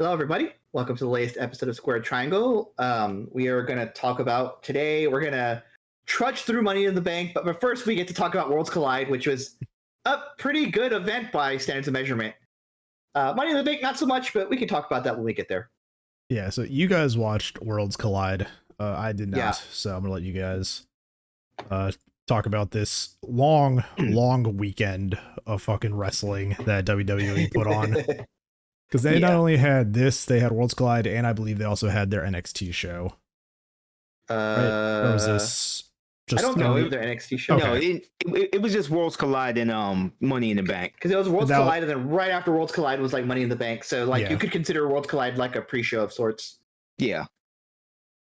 Hello, everybody. Welcome to the latest episode of Square Triangle. We are going to talk about today. We're going to trudge through Money in the Bank, but first we get to talk about Worlds Collide, which was a pretty good event by standards of measurement. Money in the Bank, not so much, but we can talk about that when we get there. Yeah, so you guys watched Worlds Collide. I did not, so I'm going to let you guys talk about this long weekend of fucking wrestling that WWE put on. Because they not only had this, they had Worlds Collide, and I believe they also had their NXT show. Right? Or was this just... I don't know if their NXT show. Okay. No, it was just Worlds Collide and Money in the Bank. Because it was Worlds Collide, and then right after Worlds Collide was like Money in the Bank. So like you could consider Worlds Collide like a pre-show of sorts. Yeah.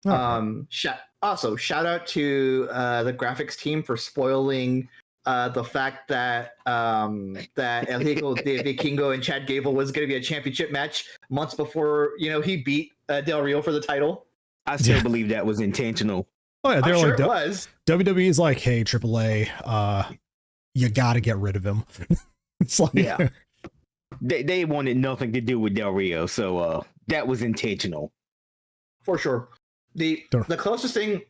Okay. Also, shout out to the graphics team for spoiling the fact that that El Hijo de Vikingo and Chad Gable was going to be a championship match months before he beat Del Rio for the title. I still believe that was intentional. Oh yeah, they're I'm like, sure it was. WWE's like, hey, AAA, you got to get rid of him. It's like, they wanted nothing to do with Del Rio, so that was intentional for sure. The closest thing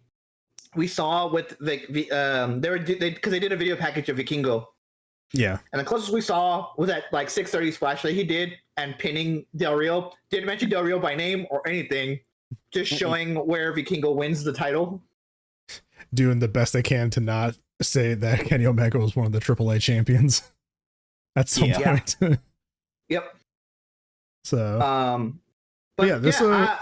we saw with they did a video package of Vikingo. Yeah. And the closest we saw was that like 6:30 splash that he did and pinning Del Rio. Didn't mention Del Rio by name or anything, just showing where Vikingo wins the title. Doing the best they can to not say that Kenny Omega was one of the AAA champions at some point. Yep. So but yeah, this the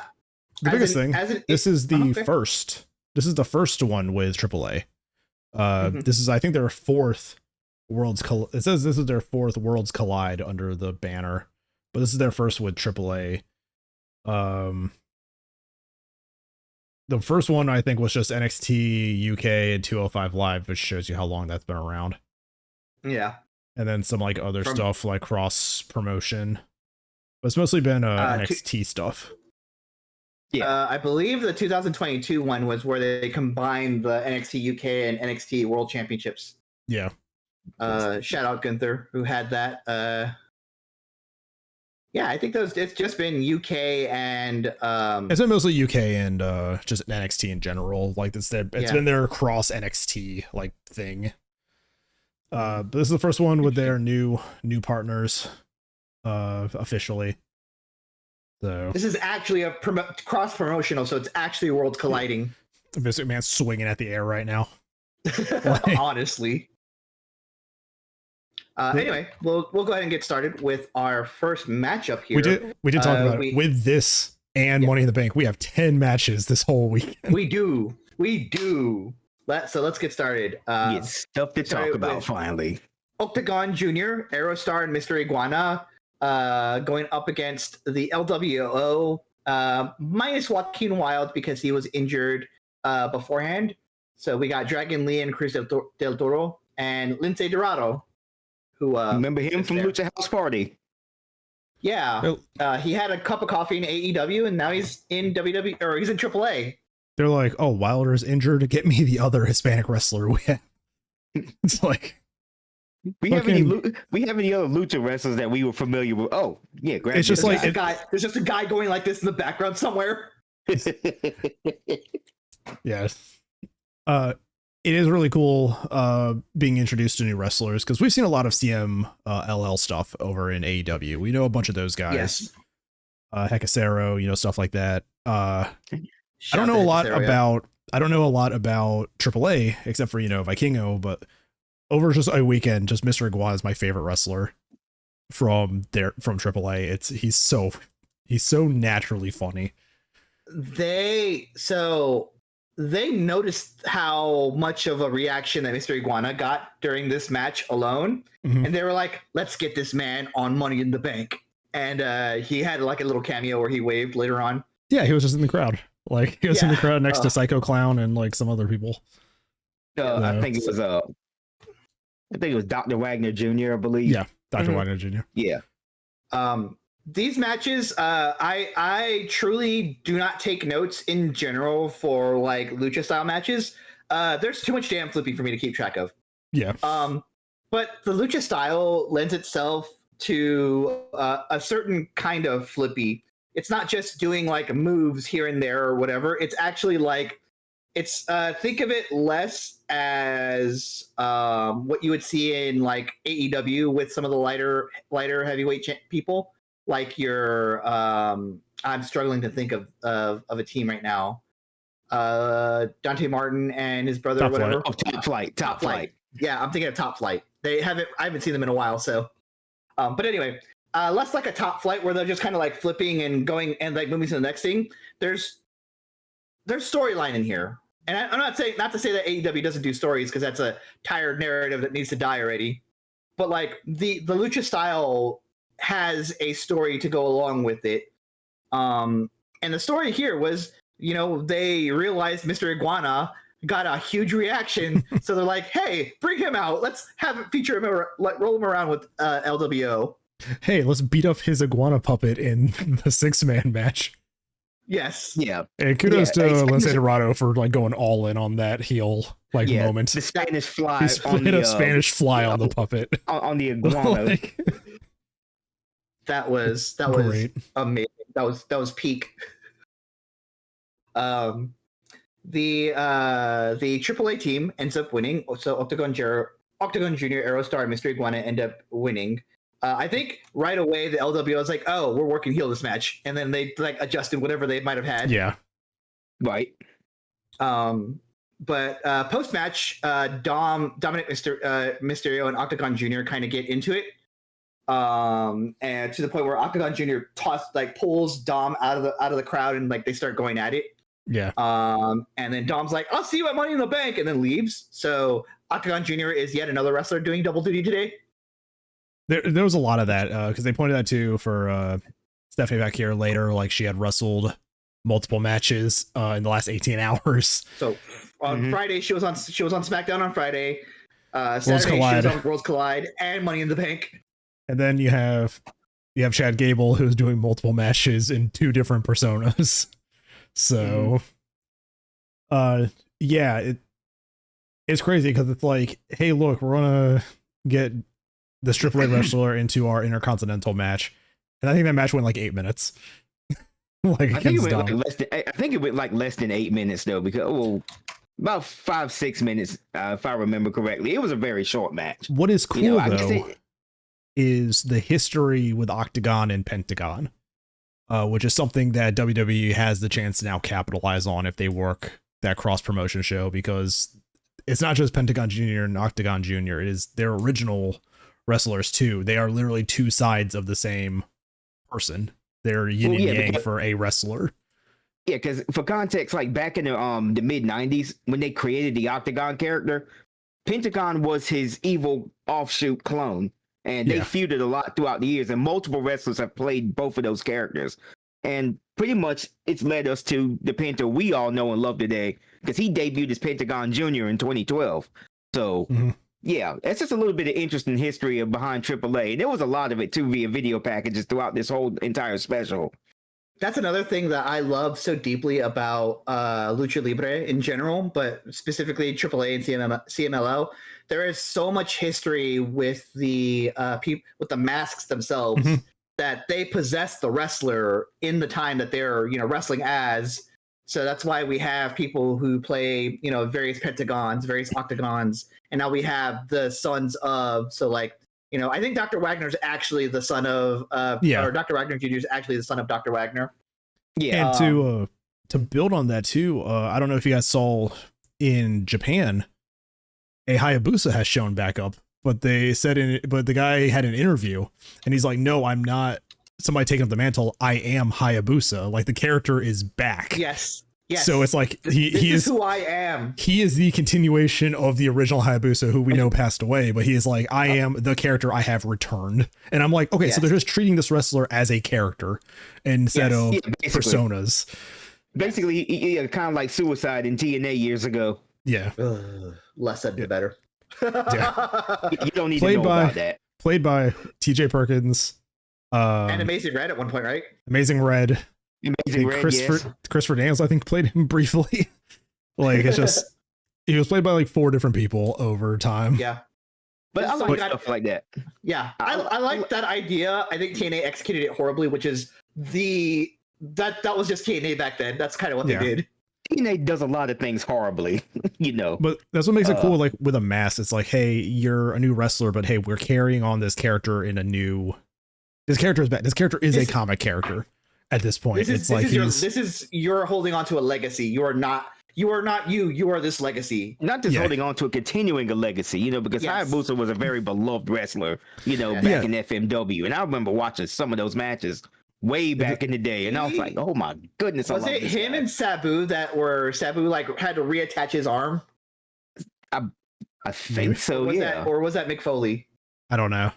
biggest thing. This is the first. This is the first one with AAA. This is, I think, their fourth Worlds. It says this is their fourth Worlds Collide under the banner, but this is their first with AAA. The first one I think was just NXT UK and 205 Live, which shows you how long that's been around. Yeah, and then some like other stuff like cross promotion, but it's mostly been NXT stuff. Yeah, I believe the 2022 one was where they combined the NXT UK and NXT World Championships. Yeah. Shout out Gunther who had that. Yeah, I think it's just been UK and it's been mostly UK and just NXT in general. Like it's been their cross NXT like thing. But this is the first one with their new partners officially. So this is actually a cross promotional, so it's actually Worlds colliding. Vince McMahon's swinging at the air right now. Honestly. Anyway, we'll go ahead and get started with our first matchup here. We did talk about it. With this and Money in the Bank, we have 10 matches this whole weekend. We do. So let's get started. It's stuff to talk about finally. Octagon Jr., Aerostar, and Mr. Iguana going up against the LWO minus Joaquin Wilde because he was injured beforehand. So we got Dragon Lee and Chris Del Toro and Lince Dorado, who remember him from Lucha House Party. Yeah, he had a cup of coffee in AEW and now he's in WWE, or he's in AAA. They're like, oh, Wilder's injured, get me the other Hispanic wrestler we have. It's like, we have any other lucha wrestlers that we were familiar with? Oh, yeah, it's just like there's just a guy going like this in the background somewhere. Yes. It is really cool being introduced to new wrestlers because we've seen a lot of CMLL stuff over in AEW. We know a bunch of those guys. Yes. Hecasero, stuff like that. I don't know a lot about AAA except for Vikingo, but over just a weekend, just Mr. Iguana is my favorite wrestler from AAA. He's so naturally funny. They noticed how much of a reaction that Mr. Iguana got during this match alone, and they were like, "Let's get this man on Money in the Bank." And he had like a little cameo where he waved later on. Yeah, he was just in the crowd. Like he was in the crowd next to Psycho Clown and like some other people. I think it was Dr. Wagner Jr., I believe. Yeah, Dr. Wagner Jr. Yeah. These matches, I truly do not take notes in general for like lucha style matches. There's too much damn flippy for me to keep track of. Yeah. But the lucha style lends itself to a certain kind of flippy. it's not just doing like moves here and there or whatever. It's actually like it's think of it less as what you would see in like AEW with some of the lighter heavyweight people. Like your I'm struggling to think of a team right now. Dante Martin and his brother, Top whatever. Flight. Top Flight. Yeah, I'm thinking of Top Flight. I haven't seen them in a while, so. But anyway, less like a Top Flight where they're just kind of like flipping and going and like moving to the next thing. There's storyline in here, and I'm not to say that AEW doesn't do stories because that's a tired narrative that needs to die already. But like the lucha style has a story to go along with it, and the story here was, they realized Mr. Iguana got a huge reaction, so they're like, "Hey, bring him out. Let's have it feature him, like roll him around with LWO." Hey, let's beat up his iguana puppet in the 6-man match. Yes. Yeah. And kudos to Lince Dorado for like going all in on that heel moment. The Spanish fly. He split a Spanish fly on the puppet. On the iguana. That was great. Amazing. That was peak. The AAA team ends up winning. So Octagon Jr., Aerostar, and Mystery Iguana end up winning. I think right away the LWO was like, "Oh, we're working heel this match," and then they like adjusted whatever they might have had. Yeah. Right. But post match, Dominic Mysterio and Octagon Jr. kind of get into it. And to the point where Octagon Jr. pulls Dom out of the crowd and like they start going at it. Yeah. And then Dom's like, "I'll see you at Money in the Bank," and then leaves. So Octagon Jr. is yet another wrestler doing double duty today. There was a lot of that because they pointed out too for Stephanie back here later, like she had wrestled multiple matches in the last 18 hours. So on Friday she was on SmackDown on Friday. Saturday she was on Worlds Collide and Money in the Bank. And then you have Chad Gable who's doing multiple matches in 2 different personas. So, yeah, it's crazy because it's like, hey, look, we're gonna get this AAA wrestler into our Intercontinental match, and I think that match went like 8 minutes. I think it went like less than 8 minutes though, because about 5-6 minutes, if I remember correctly. It was a very short match. What is cool though is the history with Octagon and Pentagon. Which is something that WWE has the chance to now capitalize on if they work that cross-promotion show, because it's not just Pentagon Jr. and Octagon Jr. It is their original wrestlers too. They are literally 2 sides of the same person. They're yin and yang for a wrestler. Yeah, because for context, like back in the mid-90s, when they created the Octagon character, Pentagon was his evil offshoot clone. And they feuded a lot throughout the years, and multiple wrestlers have played both of those characters. And pretty much it's led us to the Penta we all know and love today, because he debuted as Pentagon Jr. in 2012. So, yeah, that's just a little bit of interesting history behind AAA. And there was a lot of it, too, via video packages throughout this whole entire special. That's another thing that I love so deeply about Lucha Libre in general, but specifically AAA and CMLL. There is so much history with the with the masks themselves that they possess the wrestler in the time that they're wrestling as. So that's why we have people who play various Pentagons, various Octagons, and now we have the sons of. So like I think Dr. Wagner's actually the son of or Dr. Wagner Jr. is actually the son of Dr. Wagner. Yeah, and to build on that too, I don't know if you guys saw in Japan. A Hayabusa has shown back up, but the guy had an interview and he's like, "No, I'm not somebody taking up the mantle. I am Hayabusa. Like the character is back." Yes. So it's like he is who I am. He is the continuation of the original Hayabusa, who we know passed away, but he is like, I am the character I have returned. And I'm like, okay, so they're just treating this wrestler as a character instead of personas. Basically, kind of like Suicide in TNA years ago. Yeah. Less said the better. Yeah. You don't need to know about that. Played by TJ Perkins. And Amazing Red at one point, right? Amazing Red. Christopher Daniels, I think, played him briefly. Like, it's just, he was played by like 4 different people over time. Yeah. But I like stuff like that. Yeah. I like that idea. I think TNA executed it horribly, which is the that was just TNA back then. That's kind of what they did. TNA does a lot of things horribly, you know. But that's what makes it cool. Like with a mask, it's like, hey, you're a new wrestler, but hey, we're carrying on this character in a new. This character is bad. This character is a comic character at this point. You're holding on to a legacy. You are not you. You are this legacy. Not just holding on to a continuing a legacy, you know, because Hayabusa was a very beloved wrestler, you know, back in FMW, and I remember watching some of those matches way back in the day, and I was like, oh my goodness. Was it him and Sabu Sabu like had to reattach his arm? I think so. Or was that Mick Foley? I don't know.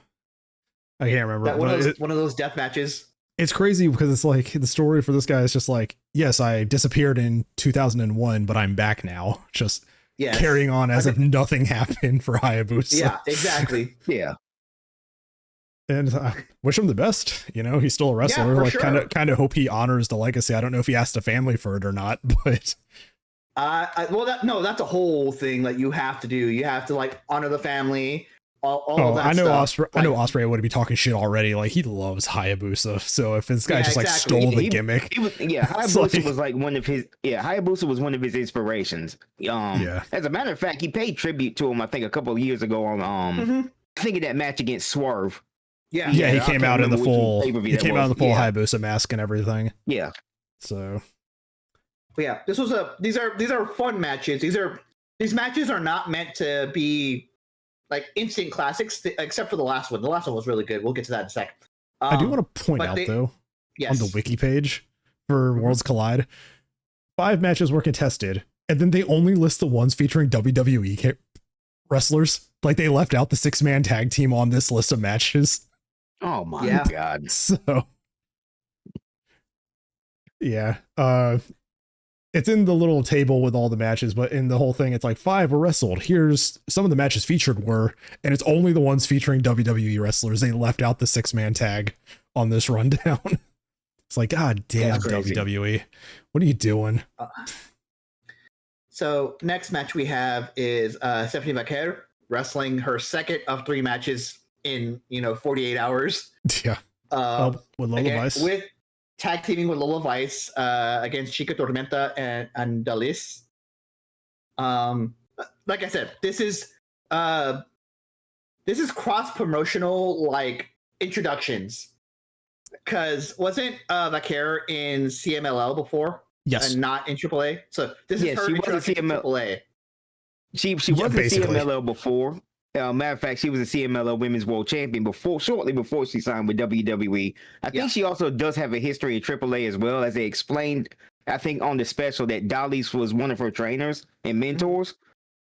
I can't remember. That one of those death matches. It's crazy because it's like the story for this guy is just like, yes, I disappeared in 2001, but I'm back now. Just carrying on as if nothing happened for Hayabusa. Yeah, exactly. Yeah. And I wish him the best. You know, he's still a wrestler. Yeah, like sure. kind of hope he honors the legacy. I don't know if he asked the family for it or not, but that's a whole thing that you have to do. You have to like honor the family. All of that I know stuff. I know Ospreay would be talking shit already. Like he loves Hayabusa. So if this guy like stole the gimmick, Hayabusa was like one of his. Yeah, Hayabusa was one of his inspirations. As a matter of fact, he paid tribute to him. I think a couple of years ago on I think of that match against Swerve. He came out in the full. He came out in the full Hayabusa mask and everything. Yeah. So. But yeah, these are fun matches. These matches are not meant to be like instant classics, except for the last one. The last one was really good. We'll get to that in a second. I do want to point out though, on the wiki page for Worlds Collide, 5 matches were contested, and then they only list the ones featuring WWE wrestlers. Like they left out the 6-man tag team on this list of matches. Oh my god! So, yeah, it's in the little table with all the matches, but in the whole thing, it's like 5 were wrestled. Here's some of the matches featured were, and it's only the ones featuring WWE wrestlers. They left out the 6-man tag on this rundown. It's like, God damn, WWE, what are you doing? So next match we have is Stephanie Vaquer wrestling her second of 3 matches in 48 hours. Yeah. With Lola Vice. With tag teaming with Lola Vice against Chica Tormenta and Dalis. Like I said, this is cross promotional like introductions. Because wasn't Vaquer in CMLL before? Yes. And not in AAA. So this is her introduction to AAA. She was in CMLL before. Matter of fact, she was a CMLL Women's World Champion shortly before she signed with WWE. I think she also does have a history of AAA as well, as they explained, I think, on the special that Dalis was one of her trainers and mentors.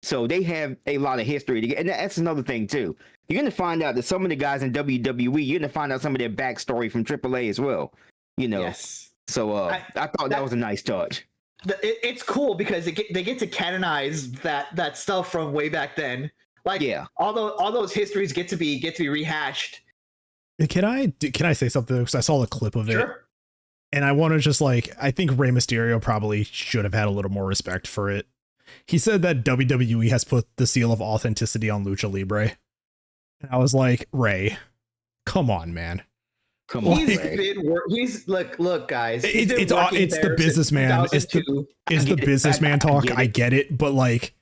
So they have a lot of history together. And that's another thing, too. You're going to find out that some of the guys in WWE, you're going to find out some of their backstory from AAA as well. Yes. So I thought that was a nice touch. It's cool because they get to canonize that stuff from way back then. Like all those histories get to be rehashed. Can I say something? Because I saw the clip of it. Sure. And I want to just I think Rey Mysterio probably should have had a little more respect for it. He said that WWE has put the seal of authenticity on Lucha Libre. And I was like, Ray, come on, man. Come on. He's look, guys. It's the businessman. It's the businessman talk. I get it, but like,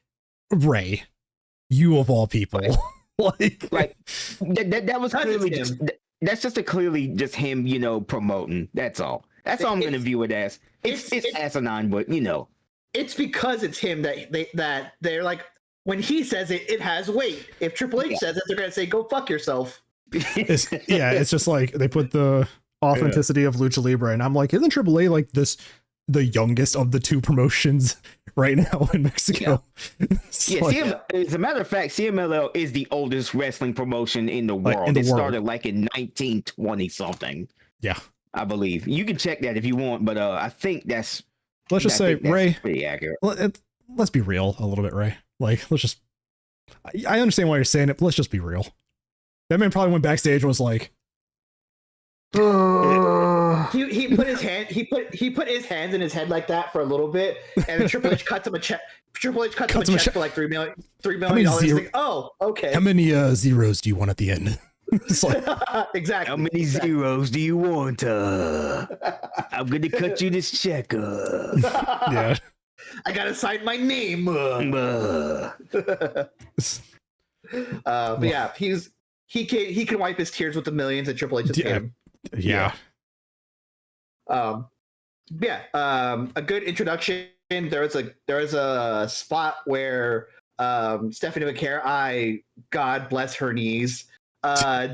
Ray, you of all people, that was clearly that's just clearly just him, promoting. That's all. That's all I'm gonna view it as. It's asinine, but it's because it's him that they're like, when he says it, it has weight. If Triple H says it, they're gonna say, "Go fuck yourself." It's just like they put the authenticity of Lucha Libre, and I'm like, isn't Triple A like the youngest of the 2 promotions right now in Mexico? As a matter of fact, CMLL is the oldest wrestling promotion in the world. It started like in 1920 something. Yeah, I believe you can check that if you want, but I think that's. Let's just say, Ray, pretty accurate. Let's be real a little bit, Ray. Like, let's just. I understand why you're saying it, but let's just be real. That man probably went backstage and was like, he put his hand he put his hands in his head like that for a little bit, and then Triple H cuts him a check. Triple H cuts him a check for like $3 million. Like, oh, okay. How many zeros do you want at the end? It's like, Exactly. How many zeros do you want? I'm gonna cut you this check. yeah. I gotta sign my name. But yeah, he can wipe his tears with the millions that Triple H has paid him. Yeah. A good introduction. There was a spot where Stephanie McCare, God bless her knees,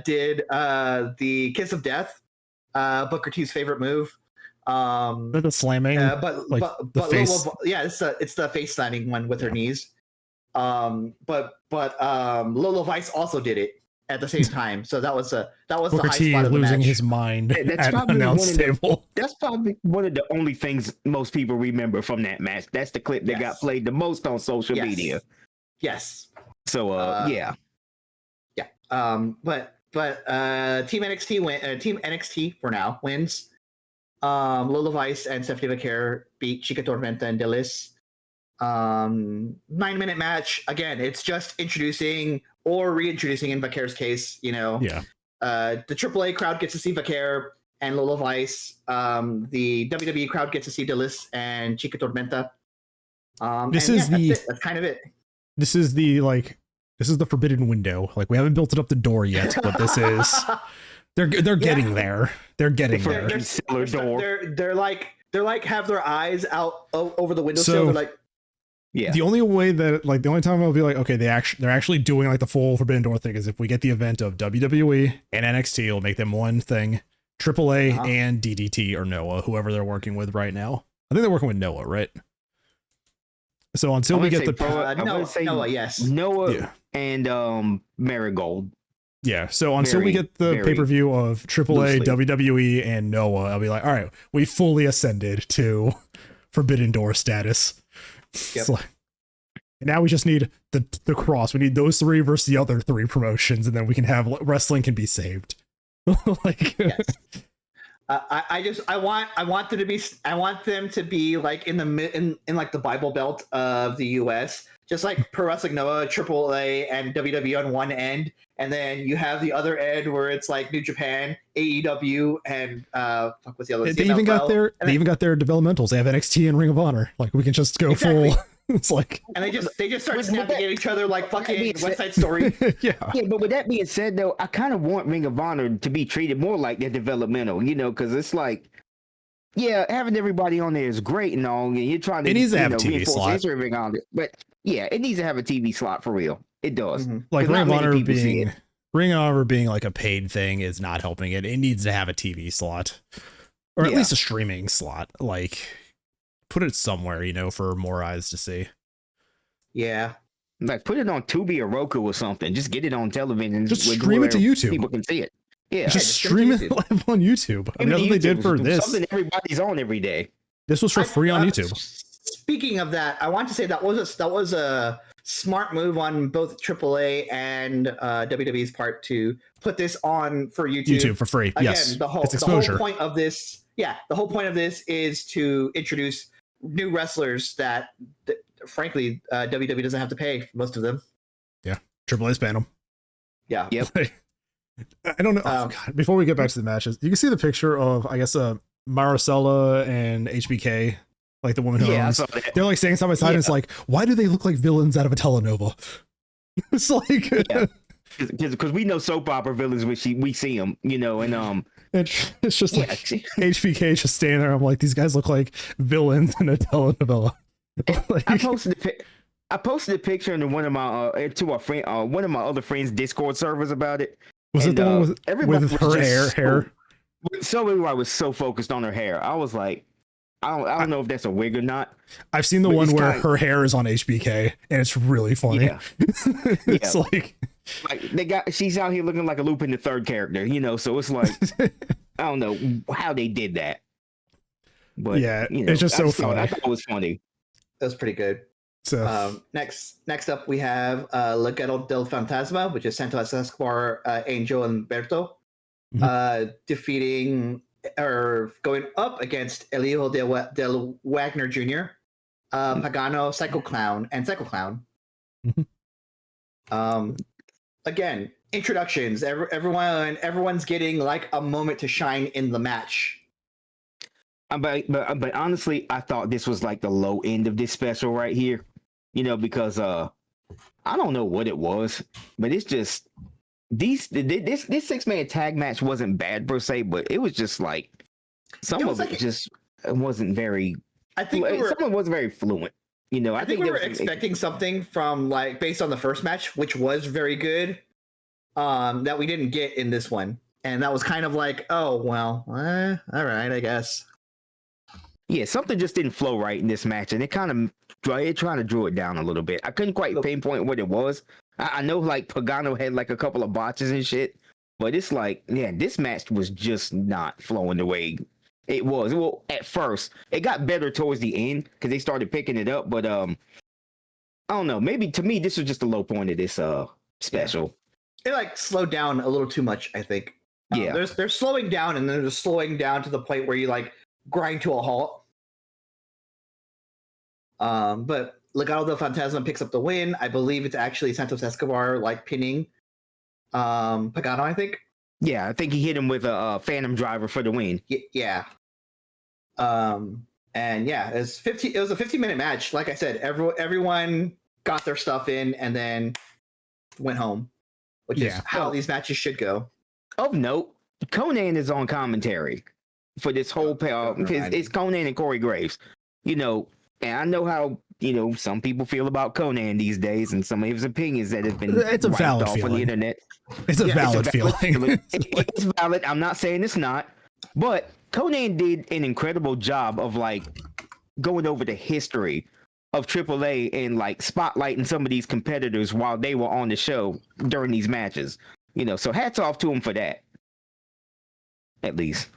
did the Kiss of Death, Booker T's favorite move. The slamming, but face. it's the face slamming one with her knees. But Lola Vice also did it at the same time. So that was the Booker high T spot of the losing match. his mind That's at probably announce table. That's probably one of the only things most people remember from that match. That's the clip that got played the most on social media. Yes. So yeah. But Team NXT for now wins. Lola Vice and Stephanie McCare beat Chica Tormenta and Dillis. 9-minute match. Again, it's just introducing or reintroducing, in Vaquer's case, the AAA crowd gets to see Vaquer and Lola Vice. The WWE crowd gets to see Dillis and Chica Tormenta. That's kind of it. This is the forbidden window. Like, we haven't built it up the door yet, but this is they're getting there. They're getting there. They're like have their eyes out over the window. So they're like, yeah. The only way that, like, the only time I'll be like, okay, they're actually doing like the full forbidden door thing is if we get the event of WWE and NXT. It'll make them one thing. AAA and DDT or Noah, whoever they're working with right now. I think they're working with Noah, right? So until we get Noah, yes, Noah and Marigold. Yeah, so until we get the pay-per-view of AAA, WWE, and Noah, I'll be like, all right, we fully ascended to Forbidden Door status. Yep. And now we just need the cross. We need those three versus the other three promotions, and then we can have wrestling can be saved. Yes. I want them to be like in like the Bible Belt of the US, just like Pro Wrestling Noah, AAA, and WWE on one end, and then you have the other end where it's like New Japan, AEW, and what's the other? They even got their developmentals. They have NXT and Ring of Honor. Like, we can just go full. It's like, and they just start snapping at each other like fucking West Side Story. Yeah, but with that being said, though, I kind of want Ring of Honor to be treated more like their developmental, because it's like, having everybody on there is great and all, and you're trying to. It needs to have a TV slot, but it needs to have a TV slot for real. It does. Mm-hmm. Like Ring of Honor being like a paid thing is not helping it. It needs to have a TV slot, or at least a streaming slot. Like, put it somewhere, for more eyes to see. Yeah. Like, put it on Tubi or Roku or something. Just get it on television. Just stream it to YouTube. People can see it. Yeah. Just stream it live on YouTube. I mean, that's what they did for this. Something everybody's on every day. This was for free on YouTube. Speaking of that, I want to say that was a smart move on both AAA and WWE's part to put this on for YouTube for free. Again, yes, the whole point of this, the whole point of this is to introduce new wrestlers that frankly, WWE doesn't have to pay for most of them. Yeah, AAA's paying them. Yeah. Yep. I don't know. God. Before we get back to the matches, you can see the picture of, I guess, Maricela and HBK, like the woman who owns. They're like standing side by side, and it's like, why do they look like villains out of a telenova? It's like, because we know soap opera villains, we see them, and it's just like HBK just standing there. I'm like, these guys look like villains in a telenovela. Like, I posted a picture into one of my to a friend, one of my other friends' Discord servers about it. Was it the one with her hair? So everybody was so focused on her hair. I was like, I don't know if that's a wig or not. I've seen the one where her hair is on HBK, and it's really funny. Yeah. It's like she's out here looking like a Lupin the Third character, So it's like, I don't know how they did that. But it's just so funny. I thought it was funny. That was pretty good. So next up we have Legado del Fantasma, which is Santos Escobar, Angel, and Berto, defeating or going up against El Hijo del Wagner Jr., Pagano, Psycho Clown, and Psycho Clown. again, introductions. Everyone's getting like a moment to shine in the match. But honestly, I thought this was like the low end of this special right here. Because I don't know what it was, but it's just this 6-man tag match wasn't bad per se, but it was just like it wasn't very. I think someone wasn't very fluent. I think we were expecting something from like based on the first match, which was very good, that we didn't get in this one, and that was kind of like, oh well, all right, I guess. Yeah, something just didn't flow right in this match, and it trying to draw it down a little bit. I couldn't quite pinpoint what it was. I know like Pagano had like a couple of botches and shit, but it's like, yeah, this match was just not flowing the way it was. Well, at first, it got better towards the end because they started picking it up, but I don't know. Maybe to me, this was just the low point of this special. It like slowed down a little too much, I think. Yeah, they're slowing down, and they're just slowing down to the point where you like grind to a halt. But Legado del Fantasma picks up the win. I believe it's actually Santos Escobar like pinning Pagano, I think. Yeah, I think he hit him with a Phantom Driver for the win. Yeah. And yeah, it was a 15-minute match. Like I said, everyone got their stuff in and then went home, which is how these matches should go. Of note, Conan is on commentary for this whole payoff. It's Conan and Corey Graves. And I know how, some people feel about Conan these days and some of his opinions that have been it's a valid off feeling on the internet. It's a valid feeling. It's valid. I'm not saying it's not. But Conan did an incredible job of like going over the history of AAA and like spotlighting some of these competitors while they were on the show during these matches. So hats off to him for that. At least.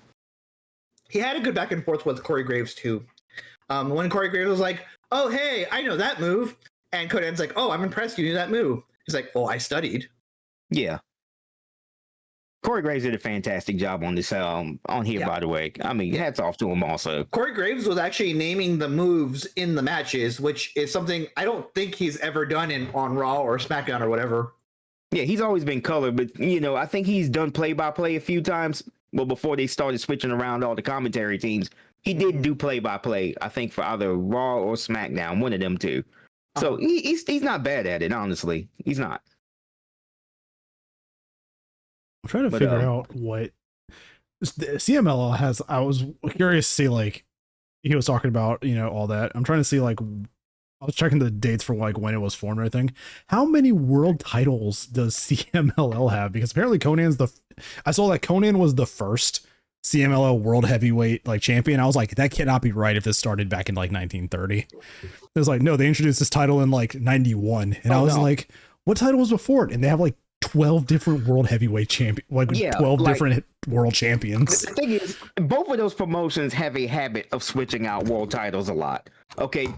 He had a good back and forth with Corey Graves too. When Corey Graves was like, oh, hey, I know that move. And Conan's like, oh, I'm impressed you knew that move. He's like, oh, I studied. Yeah. Corey Graves did a fantastic job on this, on here, by the way. I mean, hats off to him also. Corey Graves was actually naming the moves in the matches, which is something I don't think he's ever done on Raw or SmackDown or whatever. Yeah, he's always been color, but, I think he's done play-by-play a few times. Well, before they started switching around all the commentary teams. He did do play-by-play, I think, for either Raw or SmackDown, one of them two. So he's not bad at it, honestly. He's not. I'm trying to figure out what CMLL has. I was curious to see, like, he was talking about, all that. I'm trying to see, like, I was checking the dates for, like, when it was formed and everything. How many world titles does CMLL have? Because apparently I saw that Conan was the first CMLL World Heavyweight like champion. I was like, that cannot be right if this started back in like 1930. It was like, no, they introduced this title in like 91, and I was like, what title was before it? And they have like 12 different World Heavyweight champion, 12 different world champions. The thing is, both of those promotions have a habit of switching out world titles a lot. Okay,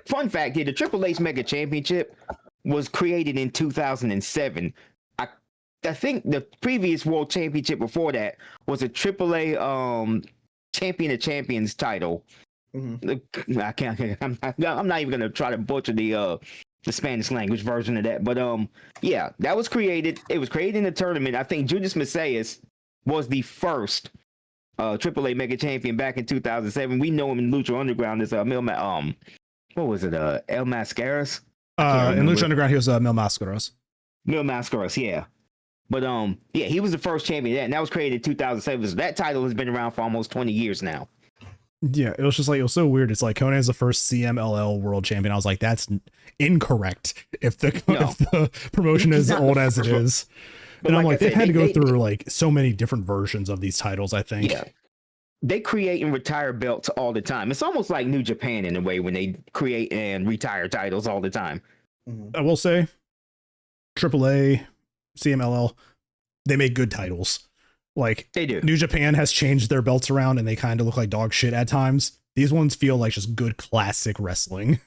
fun fact here: the Triple H Mega Championship was created in 2007. I think the previous world championship before that was a AAA Champion of Champions title. Mm-hmm. I can't. I'm not even gonna try to butcher the Spanish language version of that. But that was created. It was created in the tournament. I think Judas Messias was the first AAA Mega Champion back in 2007. We know him in Lucha Underground as what was it? El Mascaras. In Lucha Underground, he was Mil Mascaras. Mil Mascaras, yeah. But he was the first champion of that, and that was created in 2007. So that title has been around for almost 20 years now. Yeah, it was just like, it was so weird. It's like Conan's the first CMLL world champion. I was like, that's incorrect if the promotion is as old as it is. But and I'm like, they've had to go through like so many different versions of these titles, I think. Yeah. They create and retire belts all the time. It's almost like New Japan in a way when they create and retire titles all the time. I will say, AAA, CMLL, they make good titles. Like, they do. New Japan has changed their belts around and they kind of look like dog shit at times. These ones feel like just good classic wrestling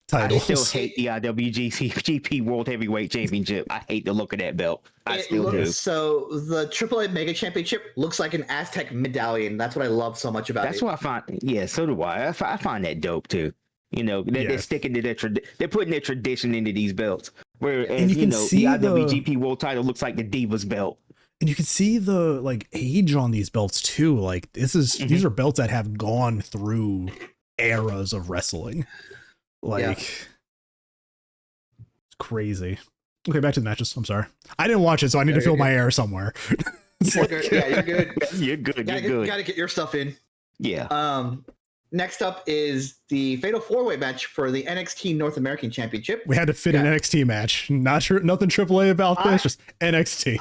titles. I still hate the IWGP World Heavyweight Championship. I hate the look of that belt. I still do. So the AAA Mega Championship looks like an Aztec medallion. That's what I love so much about it. That's what I find. Yeah, so do I. I find that dope too. They're sticking to they're putting their tradition into these belts. Whereas, you can see the IWGP World title looks like the Divas belt. And you can see the like age on these belts too. Like these are belts that have gone through eras of wrestling. Like it's crazy. Okay, back to the matches. I'm sorry. I didn't watch it, so I need to fill my air somewhere. You're good. Yeah, you're good. You're good. Gotta get your stuff in. Yeah. Next up is the Fatal 4-Way match for the NXT North American Championship. We had to fit an NXT match. Not sure, nothing AAA about this, just NXT.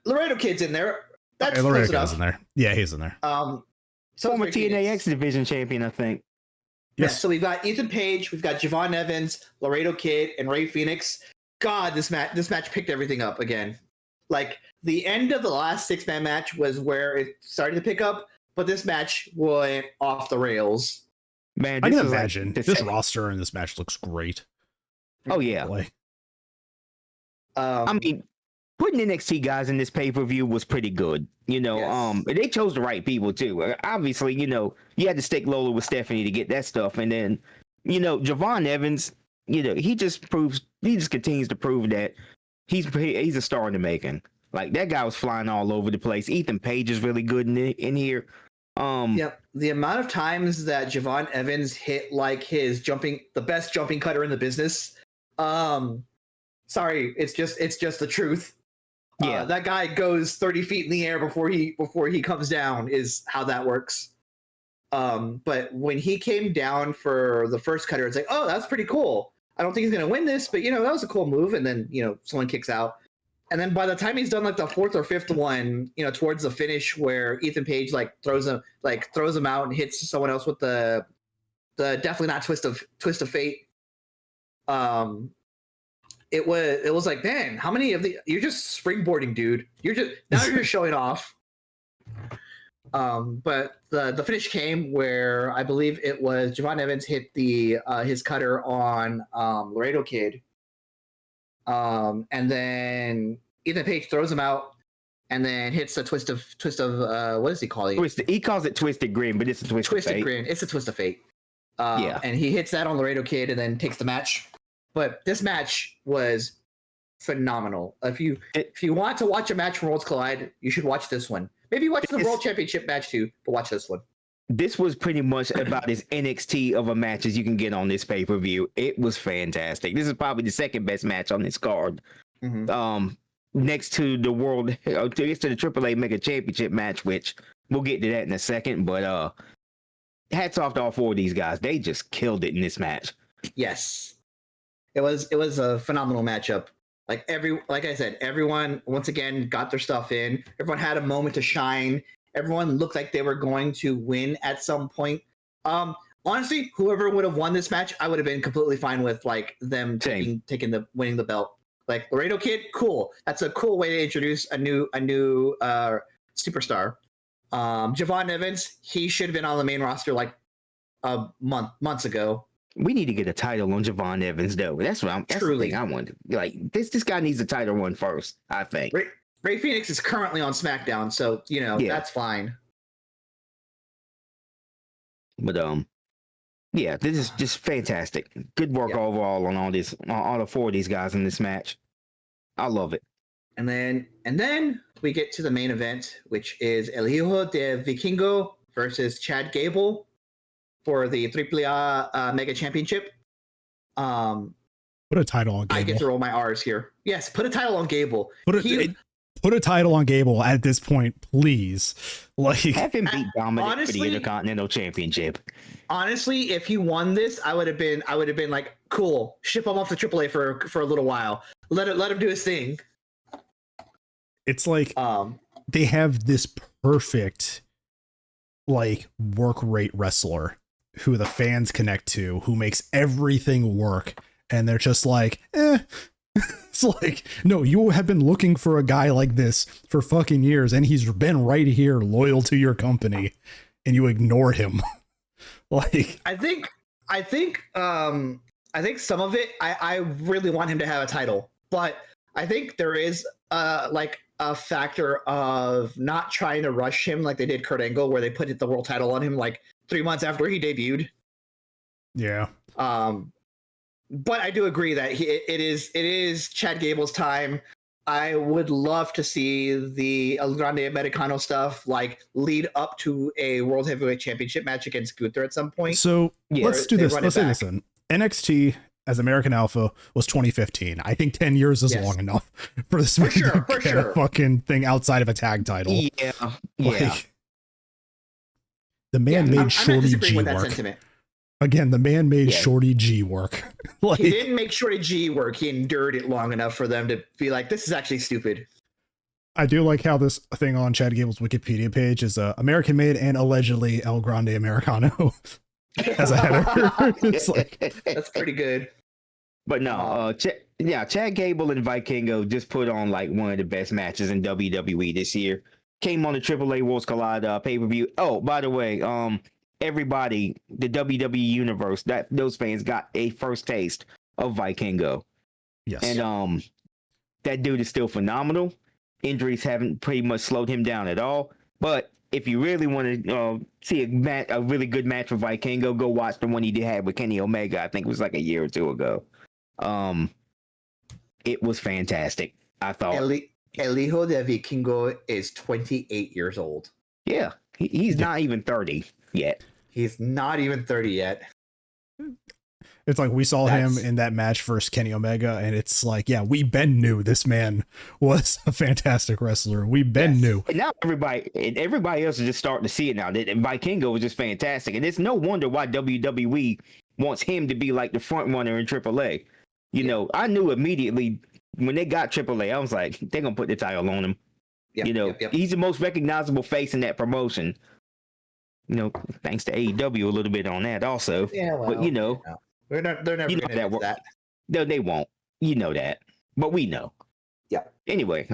Laredo Kid's in there. That's Laredo Kid's in there. Yeah, he's in there. So former TNA X Division champion, I think. Yes. Yeah, so we've got Ethan Page, we've got Javon Evans, Laredo Kid, and Ray Phoenix. God, this match picked everything up again. Like the end of the last 6-man match was where it started to pick up, but this match went off the rails. Man, I can imagine this roster in this match looks great. Oh yeah. I mean, putting NXT guys in this pay-per-view was pretty good. They chose the right people too. Obviously, you had to stick Lola with Stephanie to get that stuff, and then, Javon Evans, he just continues to prove that he's a star in the making. Like that guy was flying all over the place. Ethan Page is really good in here. Yep. The amount of times that Javon Evans hit like the best jumping cutter in the business. Sorry, it's just the truth. Yeah, that guy goes 30 feet in the air before he comes down is how that works. But when he came down for the first cutter, it's like, oh, that's pretty cool. I don't think he's gonna win this, but that was a cool move. And then someone kicks out, and then by the time he's done like the 4th or 5th one, towards the finish where Ethan Page throws him out and hits someone else with the definitely not twist of fate. It was like, man, how many of you're just springboarding, dude. You're just showing off. But the finish came where I believe it was Javon Evans hit his cutter on Laredo Kid. And then Ethan Page throws him out and then hits a twist of what does he call it? He calls it Twisted Grin, but it's a twist of fate. Grin. It's a twist of fate. And he hits that on Laredo Kid and then takes the match. But this match was phenomenal. If you want to watch a match from Worlds Collide, you should watch this one. Maybe watch the World Championship match too, but watch this one. This was pretty much about as NXT of a match as you can get on this pay-per-view. It was fantastic. This is probably the second best match on this card. Mm-hmm. Next to the AAA Mega Championship match, which we'll get to that in a second. But hats off to all 4 of these guys. They just killed it in this match. Yes. It was a phenomenal matchup. Like I said, everyone once again got their stuff in. Everyone had a moment to shine. Everyone looked like they were going to win at some point. Honestly, whoever would have won this match, I would have been completely fine with them winning the belt. Like Laredo Kid, cool. That's a cool way to introduce a new superstar. Javon Evans, he should have been on the main roster months ago. We need to get a title on Javon Evans, though. That's the thing I want. Like this guy needs a title run first, I think. Ray Phoenix is currently on SmackDown, so that's fine. But this is just fantastic. Good work overall on all the 4 of these guys in this match. I love it. And then we get to the main event, which is El Hijo de Vikingo versus Chad Gable for the AAA Mega Championship. Put a title on Gable. I get to roll my R's here. Yes, put a title on Gable. Put a title on Gable at this point, please. Have him beat Dominic for the Intercontinental Championship. Honestly, if he won this, I would have been like, cool. Ship him off to AAA for a little while. Let him do his thing. It's like they have this perfect work rate wrestler who the fans connect to, who makes everything work, and they're just like, It's like, no, you have been looking for a guy like this for fucking years, and he's been right here, loyal to your company, and you ignore him. I think some of it, I really want him to have a title, but I think there is a factor of not trying to rush him like they did Kurt Angle, where they put the world title on him 3 months after he debuted. Yeah. But I do agree that it is Chad Gable's time. I would love to see the El Grande Americano stuff like lead up to a World Heavyweight Championship match against Gunther at some point. So let's do this. Let's say this in NXT as American Alpha was 2015. I think 10 years is long enough for this man to get a fucking thing outside of a tag title. Yeah, like, the man made Shorty G work. Again, the man made Shorty G work. Like, he didn't make Shorty G work. He endured it long enough for them to be like, this is actually stupid. I do like how this thing on Chad Gable's Wikipedia page is American made and allegedly El Grande Americano as a header. It's like, that's pretty good. But no, Chad Gable and Vikingo just put on like one of the best matches in WWE this year. Came on the AAA Worlds Collide pay-per-view. Oh, by the way, everybody, the WWE universe, that those fans got a first taste of Vikingo. Yes. And that dude is still phenomenal. Injuries haven't pretty much slowed him down at all. But if you really want to see a really good match for Vikingo, go watch the one he had with Kenny Omega. I think it was like a year or two ago. It was fantastic. I thought El Hijo de Vikingo is 28 years old. Yeah, he's not even 30 yet. He's not even 30 yet. It's like we saw him in that match versus Kenny Omega, and it's like, yeah, we been knew this man was a fantastic wrestler. We been knew. And now everybody else is just starting to see it now. That Vikingo was just fantastic, and it's no wonder why WWE wants him to be like the front runner in AAA. You know, I knew immediately when they got AAA, I was like, they're gonna put the title on him. He's the most recognizable face in that promotion. You know, thanks to AEW a little bit on that also. Yeah, well, but they're never you know gonna do that. No, they won't. You know that, but we know. Yeah. Anyway,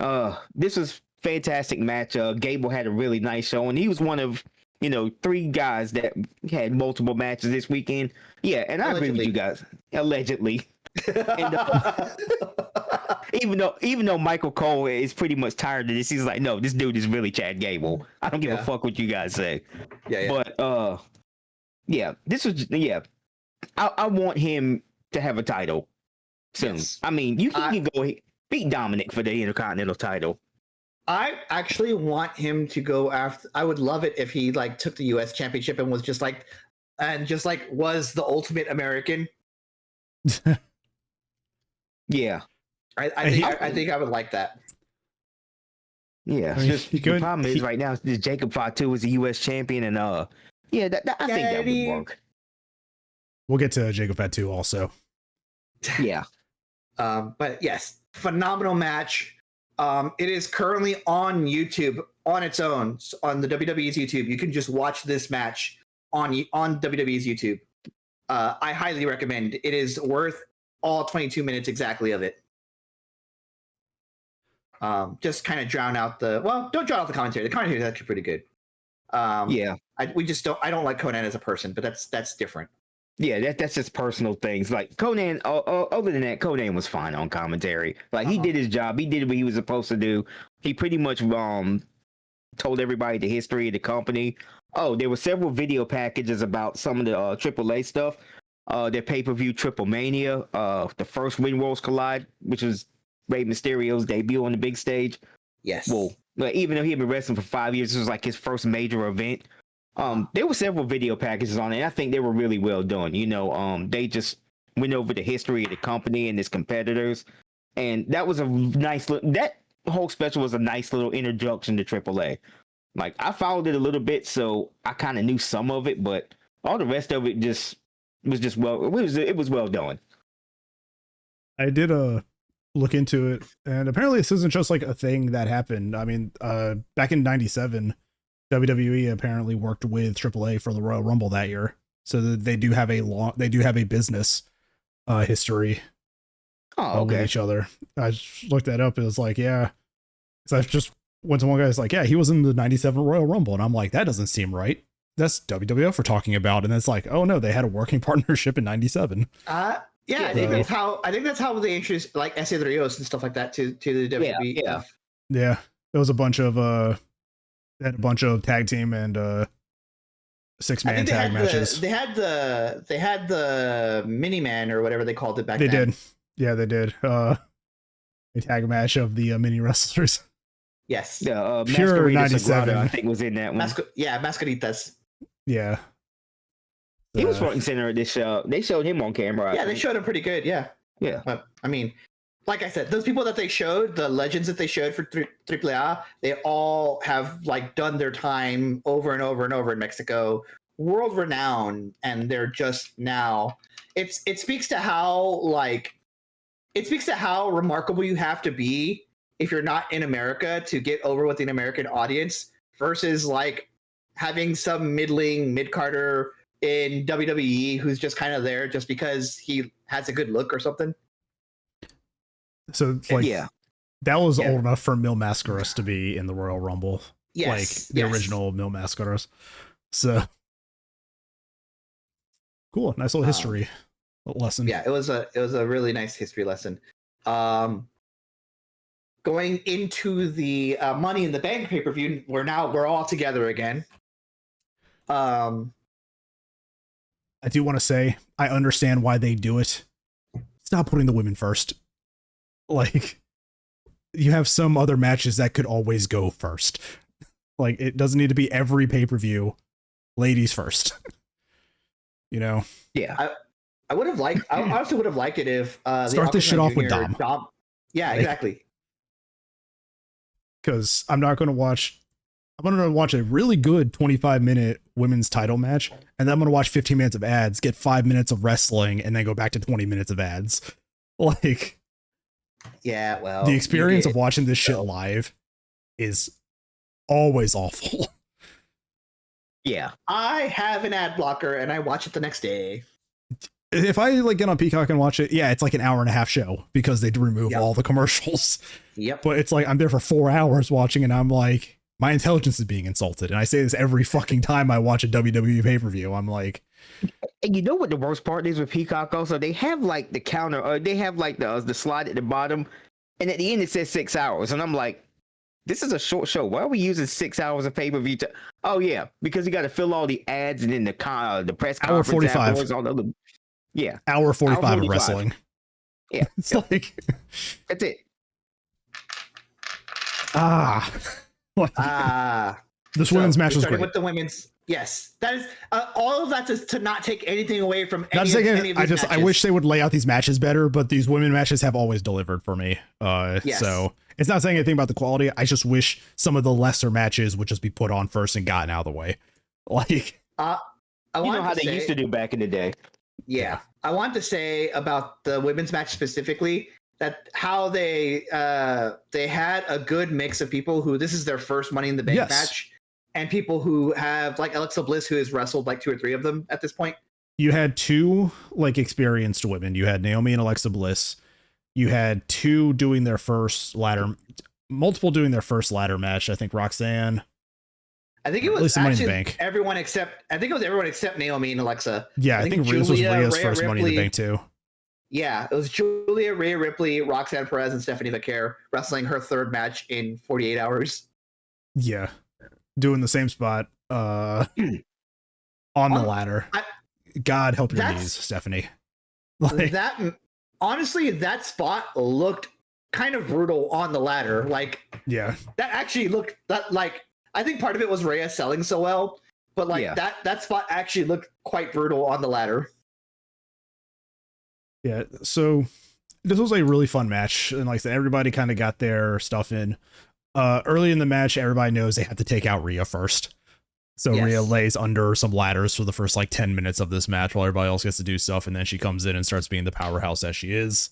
this was fantastic match. Gable had a really nice show, and he was one of 3 guys that had multiple matches this weekend. Yeah, and I agree with you guys. Allegedly. And, even though Michael Cole is pretty much tired of this, he's like, no, this dude is really Chad Gable. I don't give a fuck what you guys say. But this was I want him to have a title soon. Yes. I mean, you can go beat Dominic for the Intercontinental title. I actually want him to go after. I would love it if he like took the U.S. Championship and was just like was the ultimate American. Yeah, I think I would like that. Yeah, the problem is right now Jacob Fatu is a U.S. champion, and I think that would work. We'll get to Jacob Fatu also. Yeah, but yes, phenomenal match. It is currently on YouTube on its own on the WWE's YouTube. You can just watch this match on WWE's YouTube. I highly recommend. It is worth all 22 minutes exactly of it. Just kind of drown out don't drown out the commentary. The commentary is actually pretty good. I don't like Conan as a person, but that's different. Yeah, that's just personal things. Like Conan, other than that, Conan was fine on commentary. Like he did his job. He did what he was supposed to do. He pretty much told everybody the history of the company. Oh, there were several video packages about some of the AAA stuff. Their pay-per-view Triple Mania, the first Win Worlds Collide, which was Rey Mysterio's debut on the big stage. Yes. Well, even though he had been wrestling for 5 years, this was like his first major event. There were several video packages on it. I think they were really well done. They just went over the history of the company and its competitors, and that was a nice. That whole special was a nice little introduction to AAA. Like I followed it a little bit, so I kind of knew some of it, but all the rest of it it was well done. I did look into it, and apparently this isn't just like a thing that happened. I mean, back in '97. WWE apparently worked with AAA for the Royal Rumble that year, so that they do have a business history with each other. I just looked that up. It was like, yeah, so I just went to one guy. It's like, yeah, he was in the '97 Royal Rumble, and I'm like, that doesn't seem right. That's WWF we're talking about, and it's like, oh no, they had a working partnership in '97. I think that's how they introduced like Essa de Rios and stuff like that to the WWE. Yeah, there was a bunch of. Had a bunch of tag team and 6-man tag matches. They had the mini man or whatever they called it back then. They did. Yeah, they did. A tag match of the mini wrestlers. Yes. Yeah, Pure 97. I think was in that one. Mascaritas. Yeah. He was front and center at this show. They showed him on camera. Yeah, they showed him pretty good. Yeah. Yeah. But I mean, like I said, those people that they showed, the legends that they showed for AAA, they all have like done their time over and over and over in Mexico, world renowned, and they're just now. It speaks to how remarkable you have to be if you're not in America to get over with an American audience versus like having some middling mid-carder in WWE who's just kind of there just because he has a good look or something. So it's like, that was old enough for Mil Mascaras to be in the Royal Rumble. Yes. Like the original Mil Mascaras. So cool. Nice little history lesson. Yeah, it was a really nice history lesson. Going into the Money in the Bank pay-per-view, we're all together again. I do want to say I understand why they do it. Stop putting the women first. Like, you have some other matches that could always go first. Like, it doesn't need to be every pay-per-view ladies first. You know? Yeah. I honestly would have liked it if start this shit off with Dom. Yeah, like, exactly. Because I'm going to watch a really good 25-minute women's title match, and then I'm going to watch 15 minutes of ads, get 5 minutes of wrestling, and then go back to 20 minutes of ads. Like, yeah, well, the experience of watching this shit live is always awful. Yeah. I have an ad blocker, and I watch it the next day. If I like get on Peacock and watch it, yeah, it's like an hour and a half show because they remove all the commercials. Yep. But it's like I'm there for 4 hours watching, and I'm like, my intelligence is being insulted. And I say this every fucking time I watch a WWE pay-per-view. I'm like, and you know what the worst part is with Peacock also? They have like the counter, or they have like the slide at the bottom, and at the end it says 6 hours. And I'm like, this is a short show. Why are we using 6 hours of pay-per-view to? Oh yeah, because you got to fill all the ads and then the press conference. Hour 45. All the other, yeah. Hour 45 of wrestling. Yeah. It's like, that's it. This women's match was great. With the women's, yes, that is all of that is to not take anything away from any of these matches. I wish they would lay out these matches better, but these women matches have always delivered for me. Yes. So it's not saying anything about the quality. I just wish some of the lesser matches would just be put on first and gotten out of the way. Like, you know how they used to do back in the day. Yeah, I want to say about the women's match specifically that how they had a good mix of people who this is their first Money in the Bank match, and people who have like Alexa Bliss, who has wrestled like 2 or 3 of them at this point. You had 2 like experienced women. You had Naomi and Alexa Bliss. You had 2 doing their first multiple doing their first ladder match. I think Roxanne. I think it was actually everyone except Naomi and Alexa. Yeah, I think this was Rhea's first Money in the Bank too. Yeah, it was Julia, Rhea Ripley, Roxanne Perez, and Stephanie McCare wrestling her 3rd match in 48 hours. Yeah, doing the same spot on the ladder. God help your knees, Stephanie. Like, honestly, that spot looked kind of brutal on the ladder. Like, yeah, that actually looked I think part of it was Rhea selling so well, but that spot actually looked quite brutal on the ladder. Yeah, so this was a really fun match, and like I said, everybody kind of got their stuff in. Early in the match, everybody knows they have to take out Rhea first. So Rhea lays under some ladders for the first like 10 minutes of this match while everybody else gets to do stuff, and then she comes in and starts being the powerhouse as she is.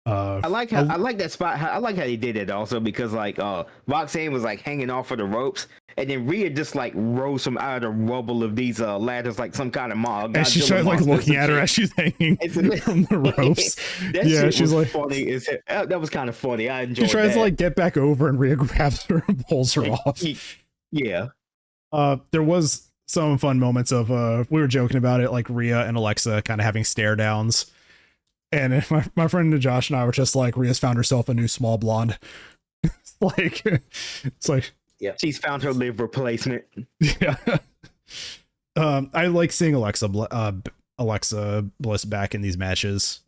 I like that spot. I like how they did it also because like Roxanne was like hanging off of the ropes, and then Rhea just like rose from out of the rubble of these ladders like some kind of mob. And she started like looking at her as she's hanging from the ropes. She's like funny. That was kind of funny. I enjoyed. She tries to like get back over, and Rhea grabs her and pulls her off. Yeah. There was some fun moments of we were joking about it, like Rhea and Alexa kind of having stare downs. And my friend Josh and I were just like, Rhea's found herself a new small blonde. It's like, yeah, she's found her live replacement. Yeah. I like seeing Alexa Bliss back in these matches.